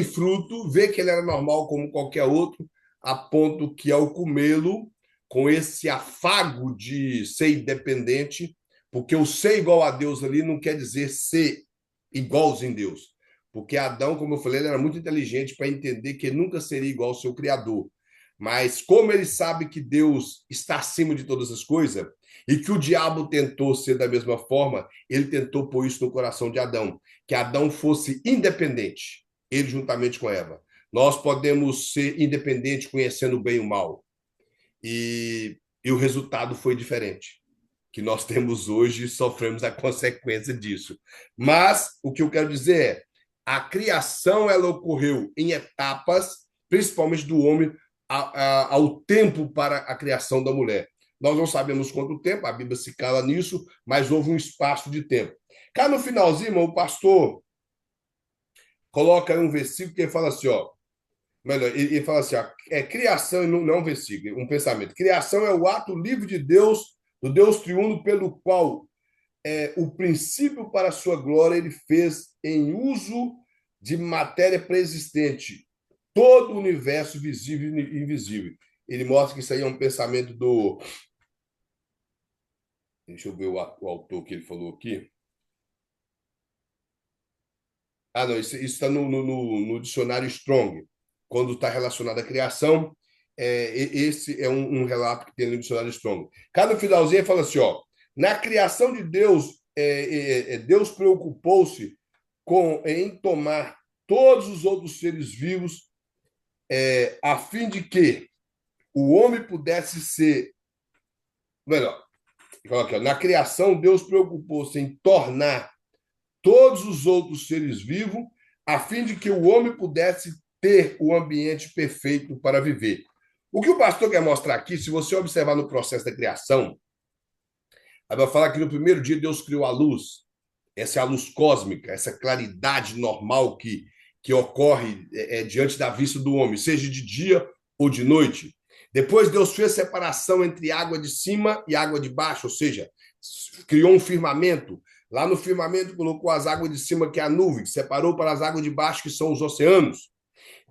fruto, ver que ele era normal como qualquer outro, a ponto que, ao comê-lo, com esse afago de ser independente, porque o ser igual a Deus ali não quer dizer ser igualzinho em Deus. Porque Adão, como eu falei, ele era muito inteligente para entender que ele nunca seria igual ao seu Criador. Mas como ele sabe que Deus está acima de todas as coisas e que o diabo tentou ser da mesma forma, ele tentou pôr isso no coração de Adão, que Adão fosse independente, ele juntamente com Eva. Nós podemos ser independentes conhecendo o bem e o mal. E o resultado foi diferente. Que nós temos hoje, sofremos a consequência disso. Mas o que eu quero dizer é, a criação ela ocorreu em etapas, principalmente do homem, ao tempo para a criação da mulher. Nós não sabemos quanto tempo, a Bíblia se cala nisso, mas houve um espaço de tempo. Cá no finalzinho, o pastor coloca aí um versículo que ele fala assim, ó, melhor, ele fala assim, ó, criação, não é um versículo, um pensamento. Criação é o ato livre de Deus, do Deus triuno, pelo qual o princípio para a sua glória ele fez em uso de matéria pré-existente, todo o universo visível e invisível. Ele mostra que isso aí é um pensamento do... Deixa eu ver o autor que ele falou aqui. Ah, não, isso está no dicionário Strong, quando está relacionado à criação. Esse é um relato que tem no dicionário Strong. Cada finalzinho fala assim: ó, na criação de Deus, Deus preocupou-se em tomar todos os outros seres vivos, a fim de que o homem pudesse ser. Melhor, aqui, ó, na criação, Deus preocupou-se em tornar todos os outros seres vivos, a fim de que o homem pudesse ter o ambiente perfeito para viver. O que o pastor quer mostrar aqui, se você observar no processo da criação, aí vai falar que no primeiro dia Deus criou a luz, essa é a luz cósmica, essa claridade normal que ocorre diante da vista do homem, seja de dia ou de noite. Depois Deus fez separação entre água de cima e água de baixo, ou seja, criou um firmamento. Lá no firmamento colocou as águas de cima, que é a nuvem, separou para as águas de baixo, que são os oceanos.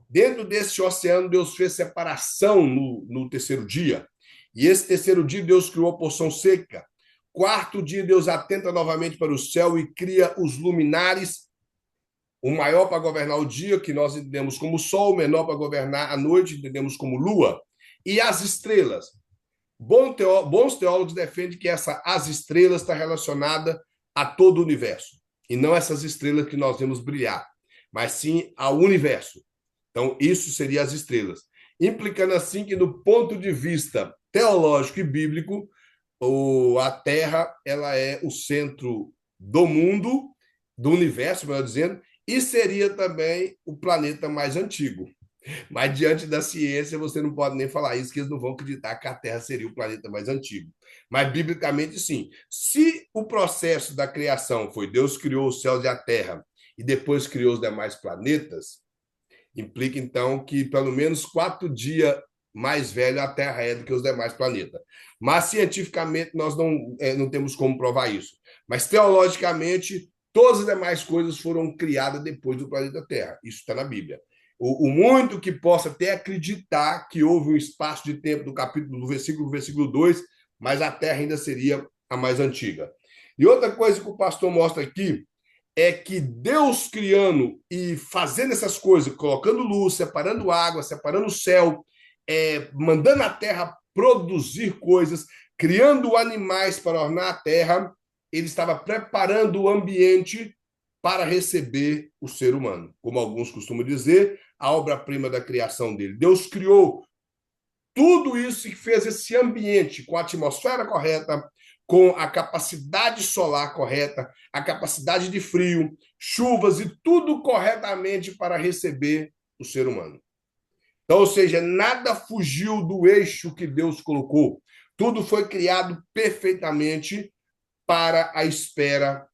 Dentro desse oceano, Deus fez separação no terceiro dia. E esse terceiro dia, Deus criou a porção seca. Quarto dia, Deus atenta novamente para o céu e cria os luminares, o maior para governar o dia, que nós entendemos como sol, o menor para governar a noite, entendemos como lua, e as estrelas. Bons teólogos defendem que as estrelas está relacionada a todo o universo, e não essas estrelas que nós vemos brilhar, mas sim ao universo. Então, isso seria as estrelas. Implicando assim que, do ponto de vista teológico e bíblico, a Terra ela é o centro do mundo, do universo, melhor dizendo, e seria também o planeta mais antigo. Mas diante da ciência, você não pode nem falar isso, que eles não vão acreditar que a Terra seria o planeta mais antigo. Mas, biblicamente, sim. Se o processo da criação foi Deus criou os céus e a Terra e depois criou os demais planetas, implica, então, que pelo menos 4 dias mais velho a Terra é do que os demais planetas. Mas, cientificamente, nós não temos como provar isso. Mas, teologicamente, todas as demais coisas foram criadas depois do planeta Terra. Isso está na Bíblia. O muito que possa até acreditar que houve um espaço de tempo do versículo 2, mas a Terra ainda seria a mais antiga. E outra coisa que o pastor mostra aqui é que Deus criando e fazendo essas coisas, colocando luz, separando água, separando o céu, mandando a terra produzir coisas, criando animais para ornar a terra, ele estava preparando o ambiente para receber o ser humano. Como alguns costumam dizer, a obra-prima da criação dele. Deus criou tudo isso que fez esse ambiente com a atmosfera correta, com a capacidade solar correta, a capacidade de frio, chuvas e tudo corretamente para receber o ser humano. Então, ou seja, nada fugiu do eixo que Deus colocou. Tudo foi criado perfeitamente para a espera.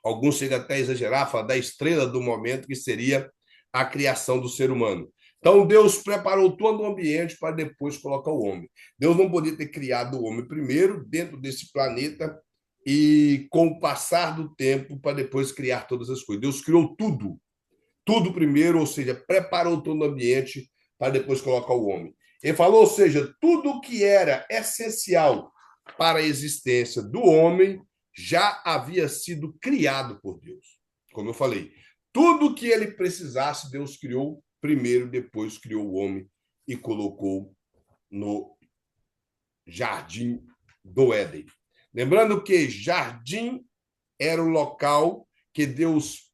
Alguns chegam até a exagerar, falar da estrela do momento, que seria a criação do ser humano. Então, Deus preparou todo o ambiente para depois colocar o homem. Deus não podia ter criado o homem primeiro, dentro desse planeta, e com o passar do tempo, para depois criar todas as coisas. Deus criou tudo, tudo primeiro, ou seja, preparou todo o ambiente para depois colocar o homem. Ele falou, ou seja, tudo que era essencial para a existência do homem já havia sido criado por Deus. Como eu falei, tudo que ele precisasse, Deus criou primeiro, depois criou o homem e colocou no jardim do Éden. Lembrando que jardim era o local que Deus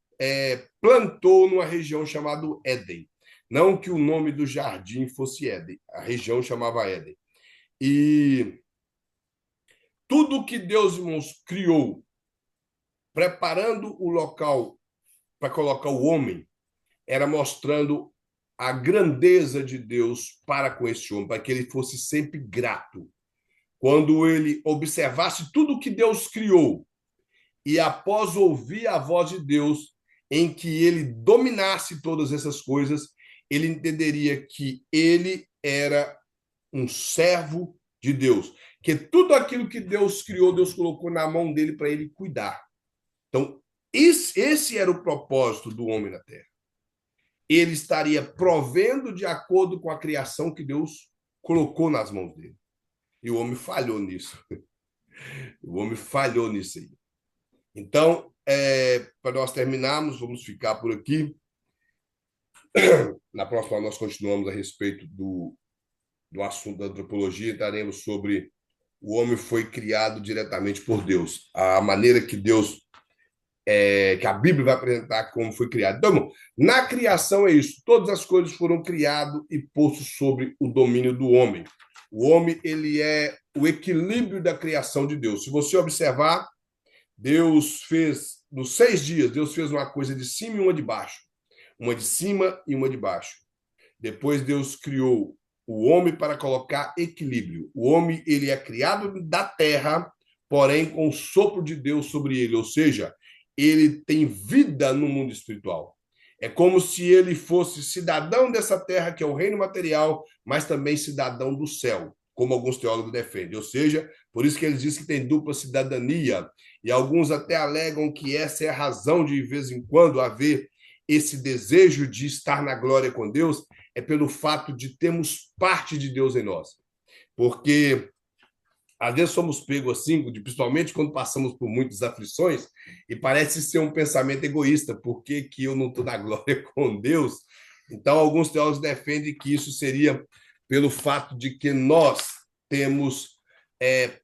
plantou numa região chamada Éden. Não que o nome do jardim fosse Éden, a região chamava Éden. E tudo que Deus, irmãos, criou, preparando o local para colocar o homem, era mostrando a grandeza de Deus para com esse homem, para que ele fosse sempre grato. Quando ele observasse tudo que Deus criou, e após ouvir a voz de Deus, em que ele dominasse todas essas coisas, ele entenderia que ele era um servo de Deus, que tudo aquilo que Deus criou, Deus colocou na mão dele para ele cuidar. Então, esse era o propósito do homem na terra. Ele estaria provendo de acordo com a criação que Deus colocou nas mãos dele. E o homem falhou nisso. O homem falhou nisso aí. Então, para nós terminarmos, vamos ficar por aqui. Na próxima, nós continuamos a respeito do assunto da antropologia, estaremos sobre o homem foi criado diretamente por Deus, a maneira que Deus, que a Bíblia vai apresentar como foi criado. Então, na criação é isso, todas as coisas foram criadas e postas sobre o domínio do homem. O homem, ele é o equilíbrio da criação de Deus. Se você observar, Deus fez, nos 6 dias, Deus fez uma coisa de cima e uma de baixo. Uma de cima e uma de baixo. Depois Deus criou o homem para colocar equilíbrio. O homem, ele é criado da terra, porém com o sopro de Deus sobre ele, ou seja, ele tem vida no mundo espiritual. É como se ele fosse cidadão dessa terra, que é o reino material, mas também cidadão do céu, como alguns teólogos defendem. Ou seja, por isso que eles dizem que tem dupla cidadania. E alguns até alegam que essa é a razão de vez em quando, haver esse desejo de estar na glória com Deus, é pelo fato de termos parte de Deus em nós. Porque às vezes somos pegos assim, principalmente quando passamos por muitas aflições, e parece ser um pensamento egoísta. Por que, que eu não estou na glória com Deus? Então, alguns teólogos defendem que isso seria pelo fato de que nós temos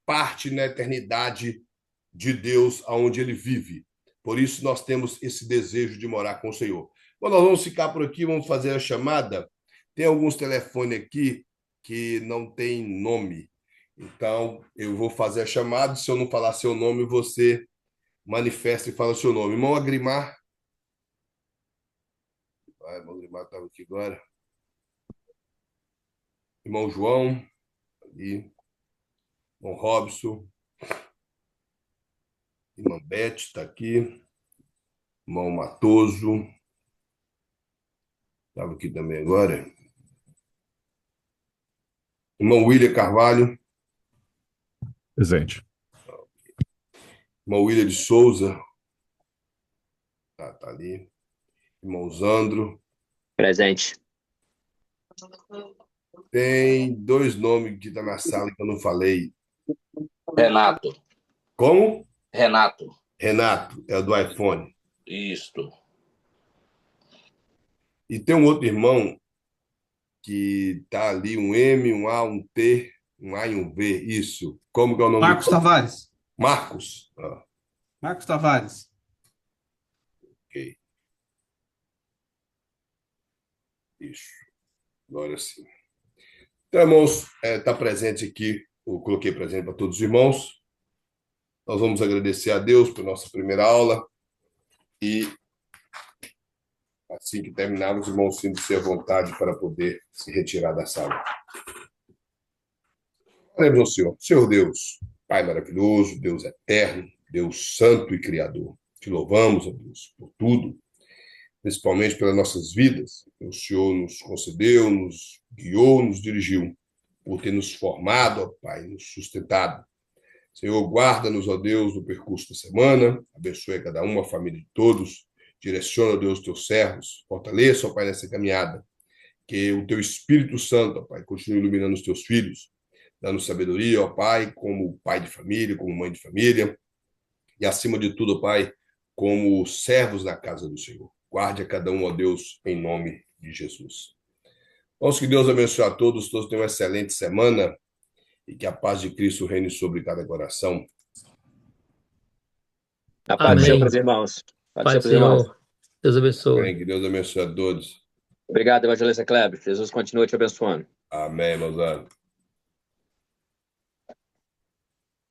parte na eternidade de Deus, aonde ele vive. Por isso, nós temos esse desejo de morar com o Senhor. Bom, nós vamos ficar por aqui, vamos fazer a chamada. Tem alguns telefones aqui que não tem nome. Então, eu vou fazer a chamada. Se eu não falar seu nome, você manifesta e fala seu nome. Irmão Agrimar. Ah, irmão Agrimar estava aqui agora. Irmão João. Ali. Irmão Robson. Irmã Beth está aqui. Irmão Matoso. Estava aqui também agora. Irmão William Carvalho. Presente. Irmão William de Souza. Tá ali. Irmão Zandro. Presente. Tem 2 nomes que estão na sala que eu não falei. Renato. Como? Renato. Renato, é o do iPhone. Isto. E tem um outro irmão que tá ali, um M, um A, um T, um A e um V. Isso. Como que é o nome Marcos dele? Tavares. Marcos. Ah, Marcos Tavares. ok. Isso. Agora sim. Então, irmãos, está presente aqui, eu coloquei presente para todos os irmãos. Nós vamos agradecer a Deus por nossa primeira aula e, assim que terminarmos, os irmãos sintam-se à vontade para poder se retirar da sala. Oremos ao Senhor. Senhor Deus, Pai maravilhoso, Deus eterno, Deus santo e criador. Te louvamos, ó Deus, por tudo, principalmente pelas nossas vidas. O Senhor nos concedeu, nos guiou, nos dirigiu, por ter nos formado, ó Pai, nos sustentado. Senhor, guarda-nos, ó Deus, no percurso da semana, abençoe cada uma, a família de todos, direciona, ó Deus, teus servos, fortaleça, ó Pai, nessa caminhada, que o teu Espírito Santo, ó Pai, continue iluminando os teus filhos, dando sabedoria, ó Pai, como pai de família, como mãe de família, e acima de tudo, ó Pai, como servos na casa do Senhor. Guarde a cada um, ó Deus, em nome de Jesus. Vamos que Deus abençoe a todos tenham uma excelente semana e que a paz de Cristo reine sobre cada coração. A paz do Senhor Amém. para os irmãos. Paz do Pai Senhor do para os irmãos. Senhor, Deus abençoe. Amém. Que Deus abençoe a todos. Obrigado, evangelista Kleber. Jesus continua te abençoando. Amém, meus amigos.